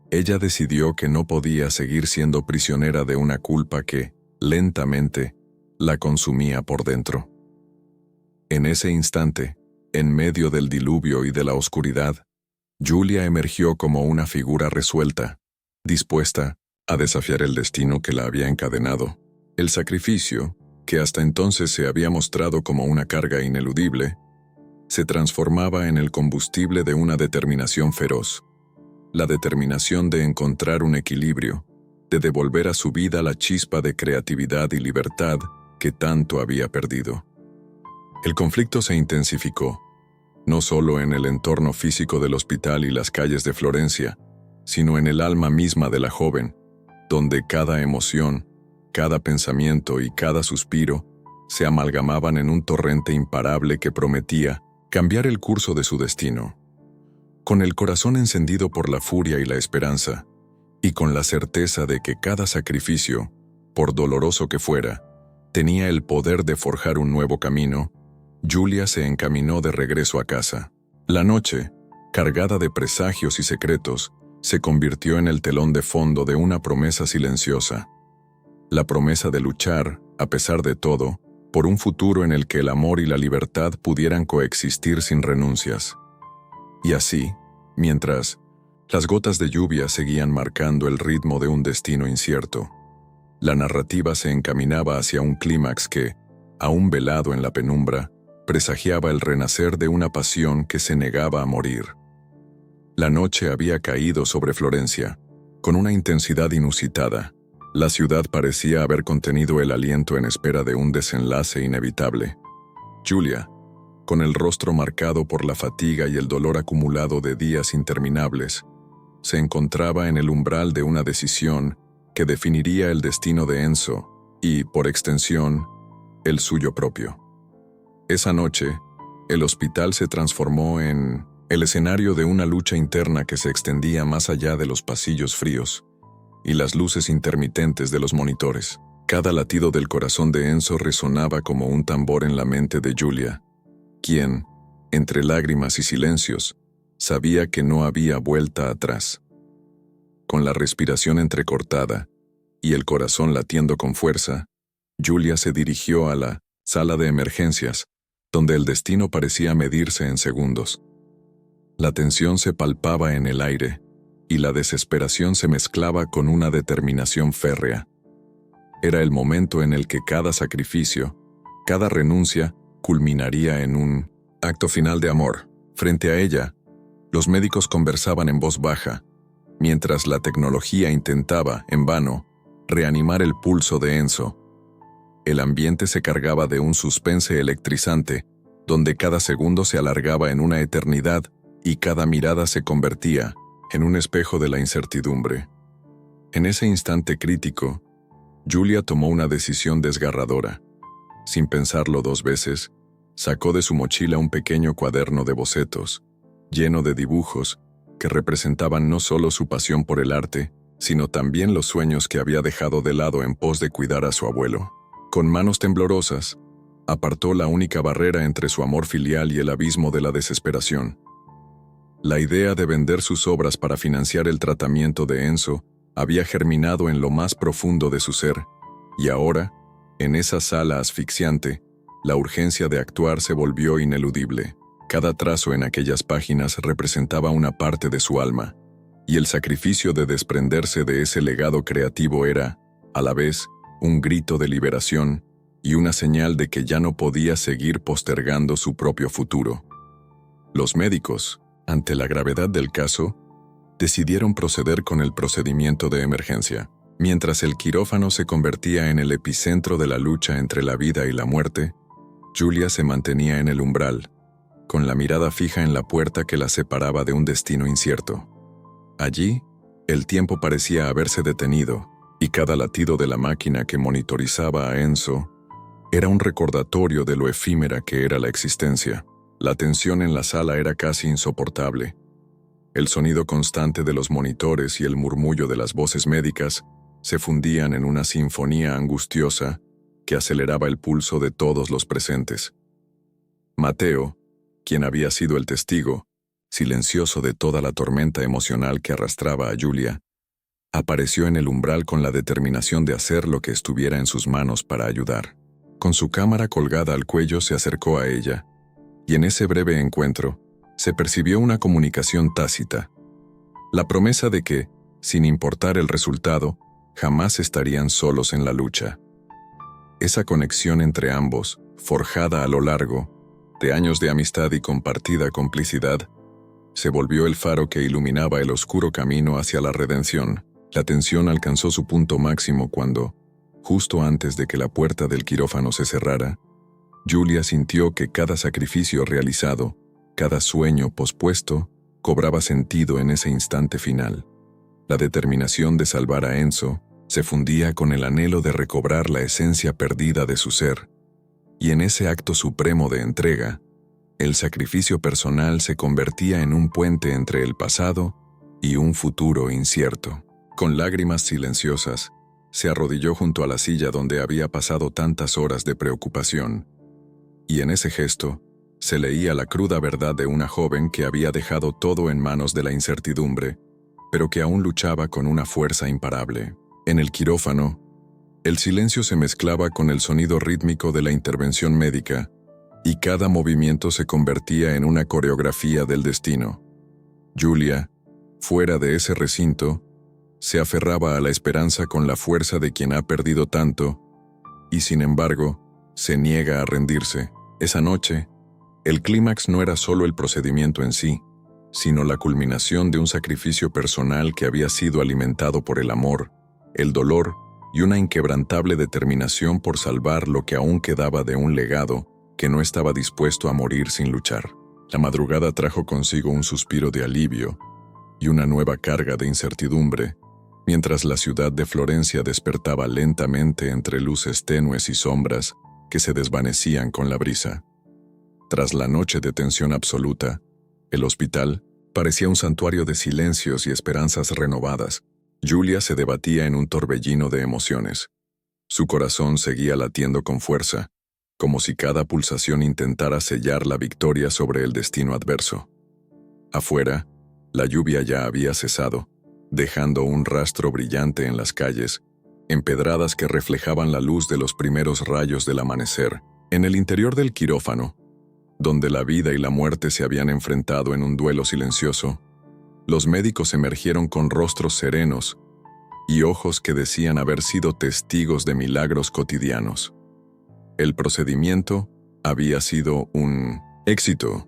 ella decidió que no podía seguir siendo prisionera de una culpa que, lentamente, la consumía por dentro. En ese instante, en medio del diluvio y de la oscuridad, Giulia emergió como una figura resuelta, dispuesta a desafiar el destino que la había encadenado. El sacrificio, que hasta entonces se había mostrado como una carga ineludible, se transformaba en el combustible de una determinación feroz. La determinación de encontrar un equilibrio, de devolver a su vida la chispa de creatividad y libertad que tanto había perdido. El conflicto se intensificó, no solo en el entorno físico del hospital y las calles de Florencia, sino en el alma misma de la joven, donde cada emoción, cada pensamiento y cada suspiro se amalgamaban en un torrente imparable que prometía cambiar el curso de su destino. Con el corazón encendido por la furia y la esperanza, y con la certeza de que cada sacrificio, por doloroso que fuera, tenía el poder de forjar un nuevo camino, Giulia se encaminó de regreso a casa. La noche, cargada de presagios y secretos, se convirtió en el telón de fondo de una promesa silenciosa. La promesa de luchar, a pesar de todo, por un futuro en el que el amor y la libertad pudieran coexistir sin renuncias. Y así, mientras las gotas de lluvia seguían marcando el ritmo de un destino incierto, la narrativa se encaminaba hacia un clímax que, aún velado en la penumbra, presagiaba el renacer de una pasión que se negaba a morir. La noche había caído sobre Florencia, con una intensidad inusitada. La ciudad parecía haber contenido el aliento en espera de un desenlace inevitable. Giulia, con el rostro marcado por la fatiga y el dolor acumulado de días interminables, se encontraba en el umbral de una decisión que definiría el destino de Enzo y, por extensión, el suyo propio. Esa noche, el hospital se transformó en el escenario de una lucha interna que se extendía más allá de los pasillos fríos y las luces intermitentes de los monitores. Cada latido del corazón de Enzo resonaba como un tambor en la mente de Giulia, quien, entre lágrimas y silencios, sabía que no había vuelta atrás. Con la respiración entrecortada y el corazón latiendo con fuerza, Giulia se dirigió a la sala de emergencias, donde el destino parecía medirse en segundos. La tensión se palpaba en el aire, y la desesperación se mezclaba con una determinación férrea. Era el momento en el que cada sacrificio, cada renuncia, culminaría en un acto final de amor. Frente a ella, los médicos conversaban en voz baja, mientras la tecnología intentaba, en vano, reanimar el pulso de Enzo. El ambiente se cargaba de un suspense electrizante, donde cada segundo se alargaba en una eternidad y cada mirada se convertía en un espejo de la incertidumbre. En ese instante crítico, Julia tomó una decisión desgarradora. Sin pensarlo 2 veces, sacó de su mochila un pequeño cuaderno de bocetos, lleno de dibujos que representaban no solo su pasión por el arte, sino también los sueños que había dejado de lado en pos de cuidar a su abuelo. Con manos temblorosas, apartó la única barrera entre su amor filial y el abismo de la desesperación. La idea de vender sus obras para financiar el tratamiento de Enzo había germinado en lo más profundo de su ser, y ahora, en esa sala asfixiante, la urgencia de actuar se volvió ineludible. Cada trazo en aquellas páginas representaba una parte de su alma, y el sacrificio de desprenderse de ese legado creativo era, a la vez, un grito de liberación y una señal de que ya no podía seguir postergando su propio futuro. Los médicos, ante la gravedad del caso, decidieron proceder con el procedimiento de emergencia. Mientras el quirófano se convertía en el epicentro de la lucha entre la vida y la muerte, Julia se mantenía en el umbral, con la mirada fija en la puerta que la separaba de un destino incierto. Allí, el tiempo parecía haberse detenido, y cada latido de la máquina que monitorizaba a Enzo era un recordatorio de lo efímera que era la existencia. La tensión en la sala era casi insoportable. El sonido constante de los monitores y el murmullo de las voces médicas se fundían en una sinfonía angustiosa que aceleraba el pulso de todos los presentes. Mateo, quien había sido el testigo, silencioso de toda la tormenta emocional que arrastraba a Julia, apareció en el umbral con la determinación de hacer lo que estuviera en sus manos para ayudar. Con su cámara colgada al cuello se acercó a ella, y en ese breve encuentro, se percibió una comunicación tácita. La promesa de que, sin importar el resultado, jamás estarían solos en la lucha. Esa conexión entre ambos, forjada a lo largo de años de amistad y compartida complicidad, se volvió el faro que iluminaba el oscuro camino hacia la redención. La tensión alcanzó su punto máximo cuando, justo antes de que la puerta del quirófano se cerrara, Julia sintió que cada sacrificio realizado, cada sueño pospuesto, cobraba sentido en ese instante final. La determinación de salvar a Enzo se fundía con el anhelo de recobrar la esencia perdida de su ser, y en ese acto supremo de entrega, el sacrificio personal se convertía en un puente entre el pasado y un futuro incierto. Con lágrimas silenciosas, se arrodilló junto a la silla donde había pasado tantas horas de preocupación, y en ese gesto se leía la cruda verdad de una joven que había dejado todo en manos de la incertidumbre, pero que aún luchaba con una fuerza imparable. En el quirófano, el silencio se mezclaba con el sonido rítmico de la intervención médica, y cada movimiento se convertía en una coreografía del destino. Julia, fuera de ese recinto, se aferraba a la esperanza con la fuerza de quien ha perdido tanto, y sin embargo, se niega a rendirse. Esa noche, el clímax no era solo el procedimiento en sí, sino la culminación de un sacrificio personal que había sido alimentado por el amor, el dolor y una inquebrantable determinación por salvar lo que aún quedaba de un legado que no estaba dispuesto a morir sin luchar. La madrugada trajo consigo un suspiro de alivio y una nueva carga de incertidumbre, mientras la ciudad de Florencia despertaba lentamente entre luces tenues y sombras que se desvanecían con la brisa. Tras la noche de tensión absoluta, el hospital parecía un santuario de silencios y esperanzas renovadas. Julia se debatía en un torbellino de emociones. Su corazón seguía latiendo con fuerza, como si cada pulsación intentara sellar la victoria sobre el destino adverso. Afuera, la lluvia ya había cesado, dejando un rastro brillante en las calles, empedradas que reflejaban la luz de los primeros rayos del amanecer. En el interior del quirófano, donde la vida y la muerte se habían enfrentado en un duelo silencioso, los médicos emergieron con rostros serenos y ojos que decían haber sido testigos de milagros cotidianos. El procedimiento había sido un éxito.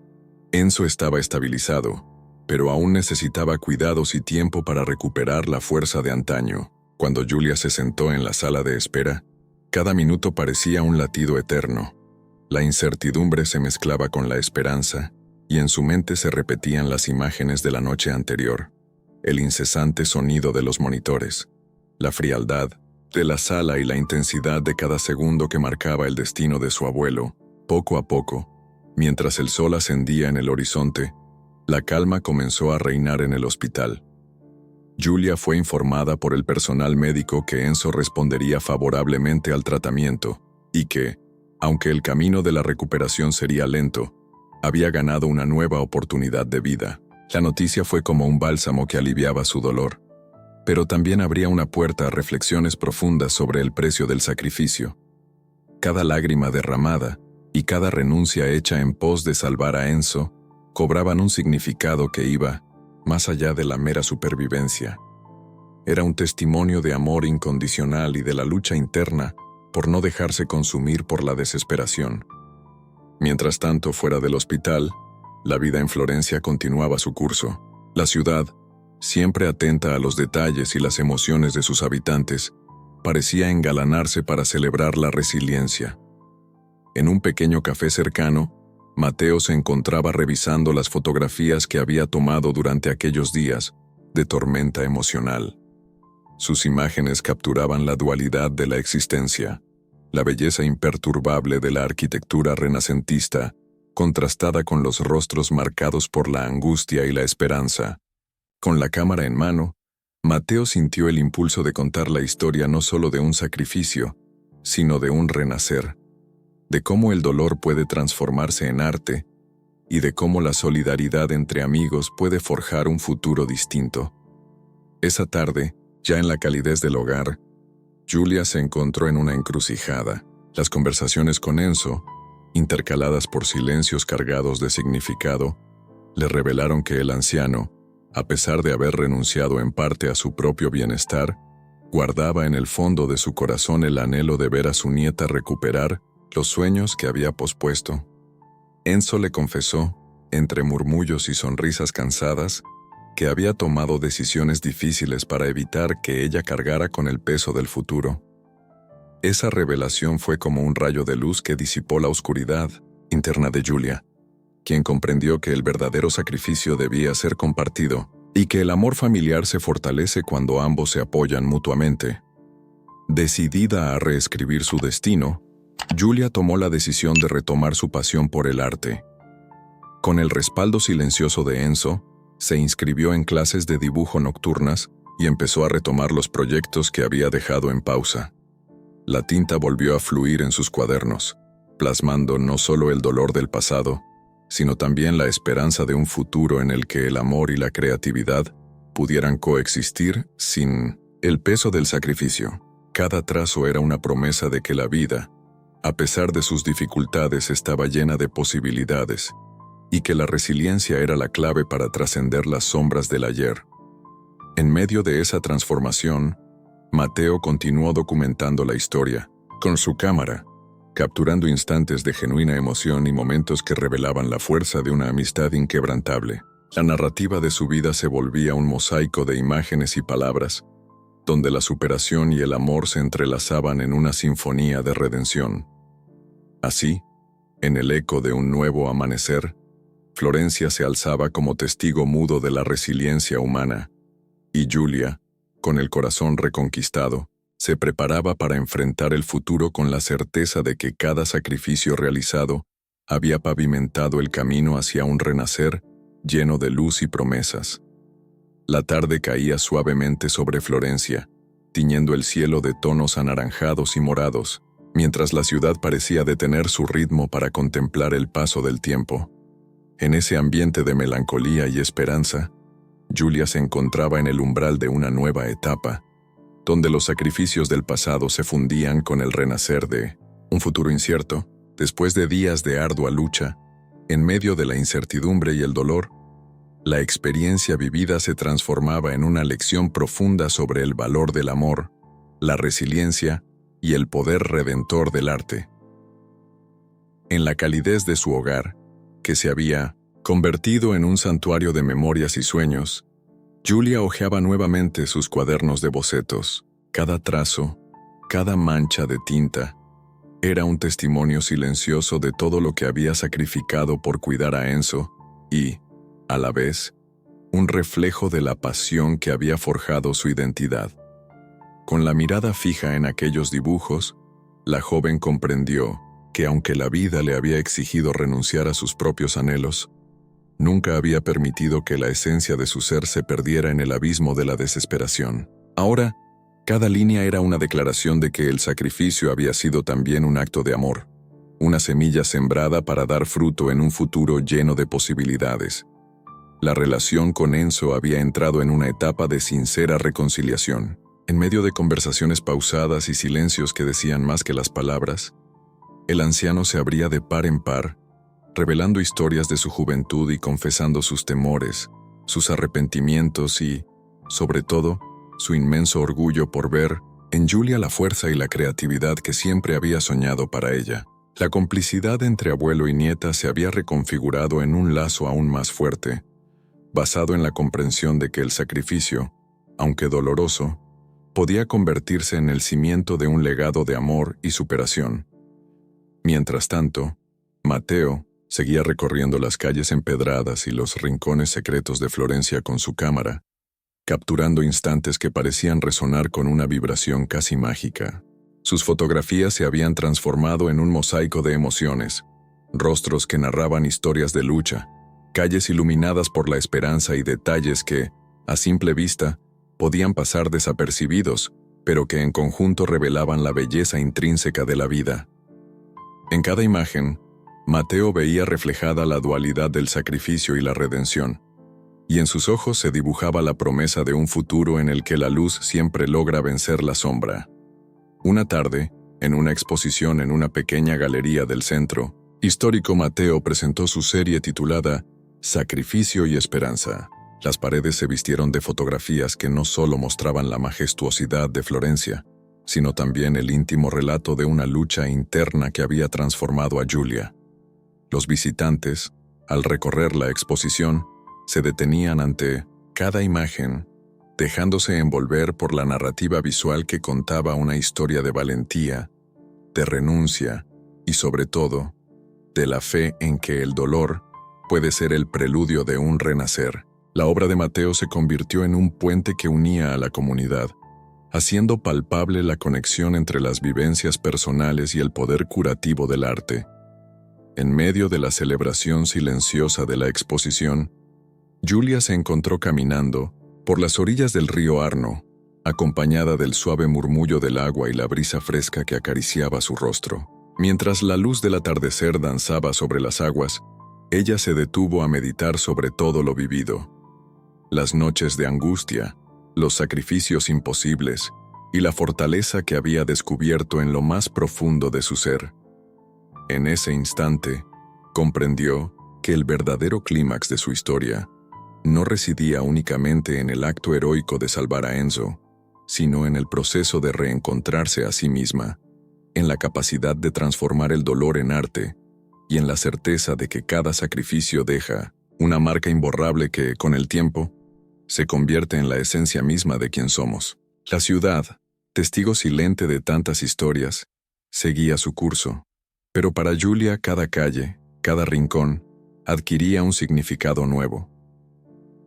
Enzo estaba estabilizado, pero aún necesitaba cuidados y tiempo para recuperar la fuerza de antaño. Cuando Julia se sentó en la sala de espera, cada minuto parecía un latido eterno. La incertidumbre se mezclaba con la esperanza, y en su mente se repetían las imágenes de la noche anterior, el incesante sonido de los monitores, la frialdad de la sala y la intensidad de cada segundo que marcaba el destino de su abuelo. Poco a poco, mientras el sol ascendía en el horizonte, la calma comenzó a reinar en el hospital. Julia fue informada por el personal médico que Enzo respondería favorablemente al tratamiento y que, aunque el camino de la recuperación sería lento, había ganado una nueva oportunidad de vida. La noticia fue como un bálsamo que aliviaba su dolor, pero también abría una puerta a reflexiones profundas sobre el precio del sacrificio. Cada lágrima derramada y cada renuncia hecha en pos de salvar a Enzo cobraban un significado que iba más allá de la mera supervivencia. Era un testimonio de amor incondicional y de la lucha interna por no dejarse consumir por la desesperación. Mientras tanto, fuera del hospital, la vida en Florencia continuaba su curso. La ciudad, siempre atenta a los detalles y las emociones de sus habitantes, parecía engalanarse para celebrar la resiliencia. En un pequeño café cercano, Mateo se encontraba revisando las fotografías que había tomado durante aquellos días de tormenta emocional. Sus imágenes capturaban la dualidad de la existencia, la belleza imperturbable de la arquitectura renacentista, contrastada con los rostros marcados por la angustia y la esperanza. Con la cámara en mano, Mateo sintió el impulso de contar la historia no solo de un sacrificio, sino de un renacer, de cómo el dolor puede transformarse en arte y de cómo la solidaridad entre amigos puede forjar un futuro distinto. Esa tarde, ya en la calidez del hogar, Julia se encontró en una encrucijada. Las conversaciones con Enzo, intercaladas por silencios cargados de significado, le revelaron que el anciano, a pesar de haber renunciado en parte a su propio bienestar, guardaba en el fondo de su corazón el anhelo de ver a su nieta recuperar los sueños que había pospuesto. Enzo le confesó, entre murmullos y sonrisas cansadas, que había tomado decisiones difíciles para evitar que ella cargara con el peso del futuro. Esa revelación fue como un rayo de luz que disipó la oscuridad interna de Julia, quien comprendió que el verdadero sacrificio debía ser compartido y que el amor familiar se fortalece cuando ambos se apoyan mutuamente. Decidida a reescribir su destino, Julia tomó la decisión de retomar su pasión por el arte. Con el respaldo silencioso de Enzo, se inscribió en clases de dibujo nocturnas y empezó a retomar los proyectos que había dejado en pausa. La tinta volvió a fluir en sus cuadernos, plasmando no solo el dolor del pasado, sino también la esperanza de un futuro en el que el amor y la creatividad pudieran coexistir sin el peso del sacrificio. Cada trazo era una promesa de que la vida, a pesar de sus dificultades, estaba llena de posibilidades, y que la resiliencia era la clave para trascender las sombras del ayer. En medio de esa transformación, Mateo continuó documentando la historia, con su cámara, capturando instantes de genuina emoción y momentos que revelaban la fuerza de una amistad inquebrantable. La narrativa de su vida se volvía un mosaico de imágenes y palabras, donde la superación y el amor se entrelazaban en una sinfonía de redención. Así, en el eco de un nuevo amanecer, Florencia se alzaba como testigo mudo de la resiliencia humana, y Julia, con el corazón reconquistado, se preparaba para enfrentar el futuro con la certeza de que cada sacrificio realizado había pavimentado el camino hacia un renacer lleno de luz y promesas. La tarde caía suavemente sobre Florencia, tiñendo el cielo de tonos anaranjados y morados, mientras la ciudad parecía detener su ritmo para contemplar el paso del tiempo. En ese ambiente de melancolía y esperanza, Julia se encontraba en el umbral de una nueva etapa, donde los sacrificios del pasado se fundían con el renacer de un futuro incierto. Después de días de ardua lucha, en medio de la incertidumbre y el dolor, la experiencia vivida se transformaba en una lección profunda sobre el valor del amor, la resiliencia y el poder redentor del arte. En la calidez de su hogar, que se había Convertido en un santuario de memorias y sueños, Julia hojeaba nuevamente sus cuadernos de bocetos. Cada trazo, cada mancha de tinta, era un testimonio silencioso de todo lo que había sacrificado por cuidar a Enzo y, a la vez, un reflejo de la pasión que había forjado su identidad. Con la mirada fija en aquellos dibujos, la joven comprendió que aunque la vida le había exigido renunciar a sus propios anhelos, nunca había permitido que la esencia de su ser se perdiera en el abismo de la desesperación. Ahora, cada línea era una declaración de que el sacrificio había sido también un acto de amor, una semilla sembrada para dar fruto en un futuro lleno de posibilidades. La relación con Enzo había entrado en una etapa de sincera reconciliación. En medio de conversaciones pausadas y silencios que decían más que las palabras, el anciano se abría de par en par, revelando historias de su juventud y confesando sus temores, sus arrepentimientos y, sobre todo, su inmenso orgullo por ver en Julia la fuerza y la creatividad que siempre había soñado para ella. La complicidad entre abuelo y nieta se había reconfigurado en un lazo aún más fuerte, basado en la comprensión de que el sacrificio, aunque doloroso, podía convertirse en el cimiento de un legado de amor y superación. Mientras tanto, Mateo seguía recorriendo las calles empedradas y los rincones secretos de Florencia con su cámara, capturando instantes que parecían resonar con una vibración casi mágica. Sus fotografías se habían transformado en un mosaico de emociones, rostros que narraban historias de lucha, calles iluminadas por la esperanza y detalles que, a simple vista, podían pasar desapercibidos, pero que en conjunto revelaban la belleza intrínseca de la vida. En cada imagen, Mateo veía reflejada la dualidad del sacrificio y la redención, y en sus ojos se dibujaba la promesa de un futuro en el que la luz siempre logra vencer la sombra. Una tarde, en una exposición en una pequeña galería del centro histórico, Mateo presentó su serie titulada Sacrificio y Esperanza. Las paredes se vistieron de fotografías que no solo mostraban la majestuosidad de Florencia, sino también el íntimo relato de una lucha interna que había transformado a Julia. Los visitantes, al recorrer la exposición, se detenían ante cada imagen, dejándose envolver por la narrativa visual que contaba una historia de valentía, de renuncia y, sobre todo, de la fe en que el dolor puede ser el preludio de un renacer. La obra de Mateo se convirtió en un puente que unía a la comunidad, haciendo palpable la conexión entre las vivencias personales y el poder curativo del arte. En medio de la celebración silenciosa de la exposición, Julia se encontró caminando por las orillas del río Arno, acompañada del suave murmullo del agua y la brisa fresca que acariciaba su rostro. Mientras la luz del atardecer danzaba sobre las aguas, ella se detuvo a meditar sobre todo lo vivido. Las noches de angustia, los sacrificios imposibles y la fortaleza que había descubierto en lo más profundo de su ser. En ese instante, comprendió que el verdadero clímax de su historia no residía únicamente en el acto heroico de salvar a Enzo, sino en el proceso de reencontrarse a sí misma, en la capacidad de transformar el dolor en arte y en la certeza de que cada sacrificio deja una marca imborrable que, con el tiempo, se convierte en la esencia misma de quien somos. La ciudad, testigo silente de tantas historias, seguía su curso, pero para Julia cada calle, cada rincón, adquiría un significado nuevo.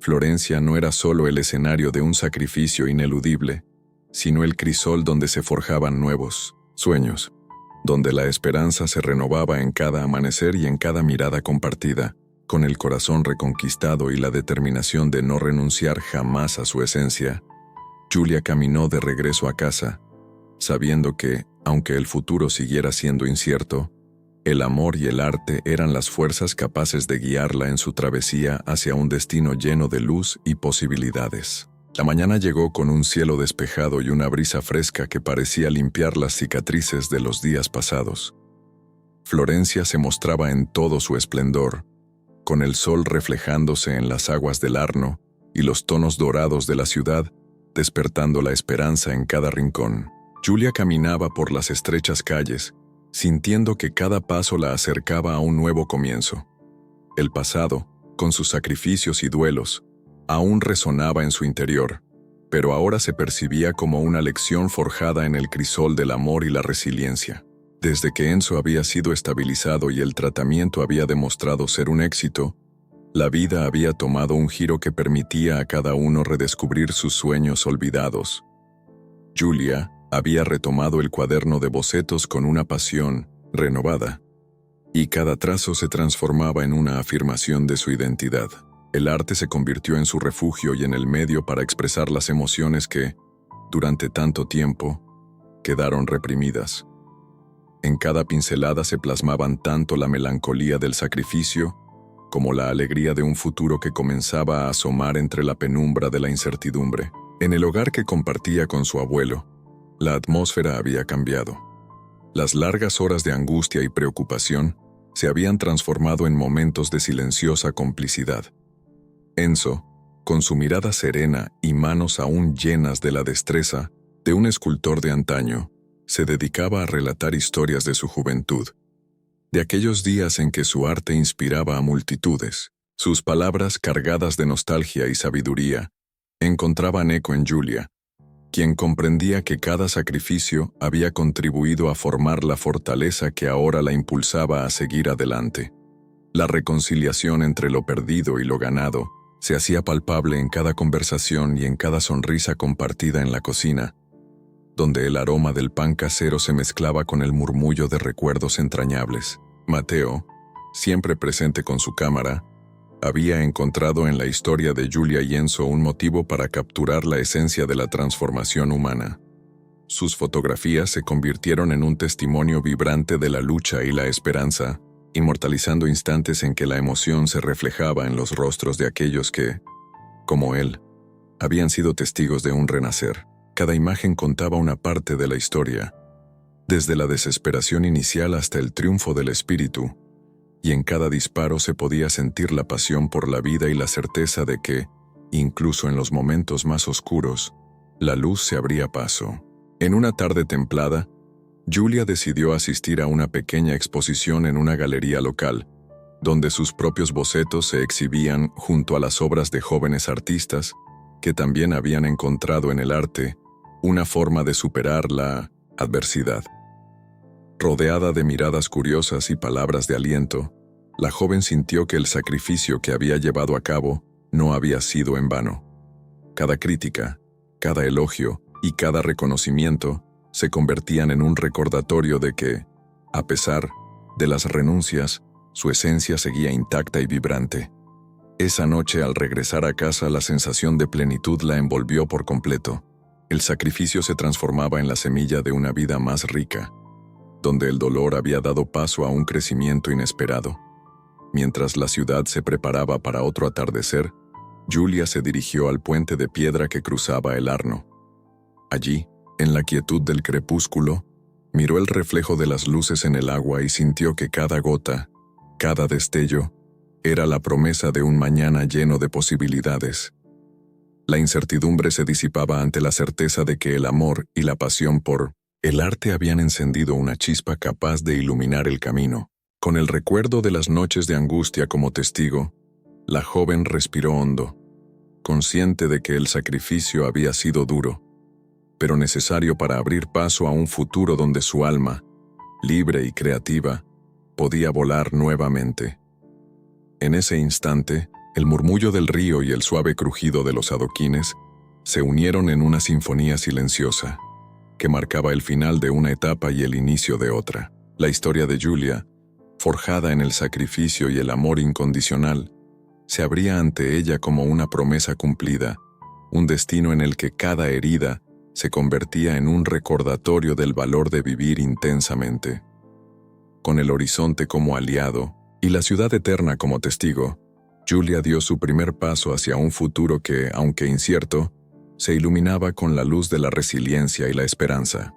Florencia no era solo el escenario de un sacrificio ineludible, sino el crisol donde se forjaban nuevos sueños, donde la esperanza se renovaba en cada amanecer y en cada mirada compartida, con el corazón reconquistado y la determinación de no renunciar jamás a su esencia. Julia caminó de regreso a casa, sabiendo que, aunque el futuro siguiera siendo incierto, el amor y el arte eran las fuerzas capaces de guiarla en su travesía hacia un destino lleno de luz y posibilidades. La mañana llegó con un cielo despejado y una brisa fresca que parecía limpiar las cicatrices de los días pasados. Florencia se mostraba en todo su esplendor, con el sol reflejándose en las aguas del Arno y los tonos dorados de la ciudad, despertando la esperanza en cada rincón. Julia caminaba por las estrechas calles, sintiendo que cada paso la acercaba a un nuevo comienzo. El pasado, con sus sacrificios y duelos, aún resonaba en su interior, pero ahora se percibía como una lección forjada en el crisol del amor y la resiliencia. Desde que Enzo había sido estabilizado y el tratamiento había demostrado ser un éxito, la vida había tomado un giro que permitía a cada uno redescubrir sus sueños olvidados. Giulia había retomado el cuaderno de bocetos con una pasión renovada, y cada trazo se transformaba en una afirmación de su identidad. El arte se convirtió en su refugio y en el medio para expresar las emociones que, durante tanto tiempo, quedaron reprimidas. En cada pincelada se plasmaban tanto la melancolía del sacrificio como la alegría de un futuro que comenzaba a asomar entre la penumbra de la incertidumbre. En el hogar que compartía con su abuelo, la atmósfera había cambiado. Las largas horas de angustia y preocupación se habían transformado en momentos de silenciosa complicidad. Enzo, con su mirada serena y manos aún llenas de la destreza de un escultor de antaño, se dedicaba a relatar historias de su juventud, de aquellos días en que su arte inspiraba a multitudes. Sus palabras, cargadas de nostalgia y sabiduría, encontraban eco en Giulia, quien comprendía que cada sacrificio había contribuido a formar la fortaleza que ahora la impulsaba a seguir adelante. La reconciliación entre lo perdido y lo ganado se hacía palpable en cada conversación y en cada sonrisa compartida en la cocina, donde el aroma del pan casero se mezclaba con el murmullo de recuerdos entrañables. Matteo, siempre presente con su cámara, había encontrado en la historia de Giulia y Enzo un motivo para capturar la esencia de la transformación humana. Sus fotografías se convirtieron en un testimonio vibrante de la lucha y la esperanza, inmortalizando instantes en que la emoción se reflejaba en los rostros de aquellos que, como él, habían sido testigos de un renacer. Cada imagen contaba una parte de la historia, desde la desesperación inicial hasta el triunfo del espíritu, y en cada disparo se podía sentir la pasión por la vida y la certeza de que, incluso en los momentos más oscuros, la luz se abría paso. En una tarde templada, Giulia decidió asistir a una pequeña exposición en una galería local, donde sus propios bocetos se exhibían junto a las obras de jóvenes artistas que también habían encontrado en el arte una forma de superar la adversidad. Rodeada de miradas curiosas y palabras de aliento, la joven sintió que el sacrificio que había llevado a cabo no había sido en vano. Cada crítica, cada elogio y cada reconocimiento se convertían en un recordatorio de que, a pesar de las renuncias, su esencia seguía intacta y vibrante. Esa noche, al regresar a casa, la sensación de plenitud la envolvió por completo. El sacrificio se transformaba en la semilla de una vida más rica, donde el dolor había dado paso a un crecimiento inesperado. Mientras la ciudad se preparaba para otro atardecer, Giulia se dirigió al puente de piedra que cruzaba el Arno. Allí, en la quietud del crepúsculo, miró el reflejo de las luces en el agua y sintió que cada gota, cada destello, era la promesa de un mañana lleno de posibilidades. La incertidumbre se disipaba ante la certeza de que el amor y la pasión por el arte habían encendido una chispa capaz de iluminar el camino. Con el recuerdo de las noches de angustia como testigo, la joven respiró hondo, consciente de que el sacrificio había sido duro, pero necesario para abrir paso a un futuro donde su alma, libre y creativa, podía volar nuevamente. En ese instante, el murmullo del río y el suave crujido de los adoquines se unieron en una sinfonía silenciosa, que marcaba el final de una etapa y el inicio de otra. La historia de Giulia, forjada en el sacrificio y el amor incondicional, se abría ante ella como una promesa cumplida, un destino en el que cada herida se convertía en un recordatorio del valor de vivir intensamente. Con el horizonte como aliado y la ciudad eterna como testigo, Giulia dio su primer paso hacia un futuro que, aunque incierto, se iluminaba con la luz de la resiliencia y la esperanza.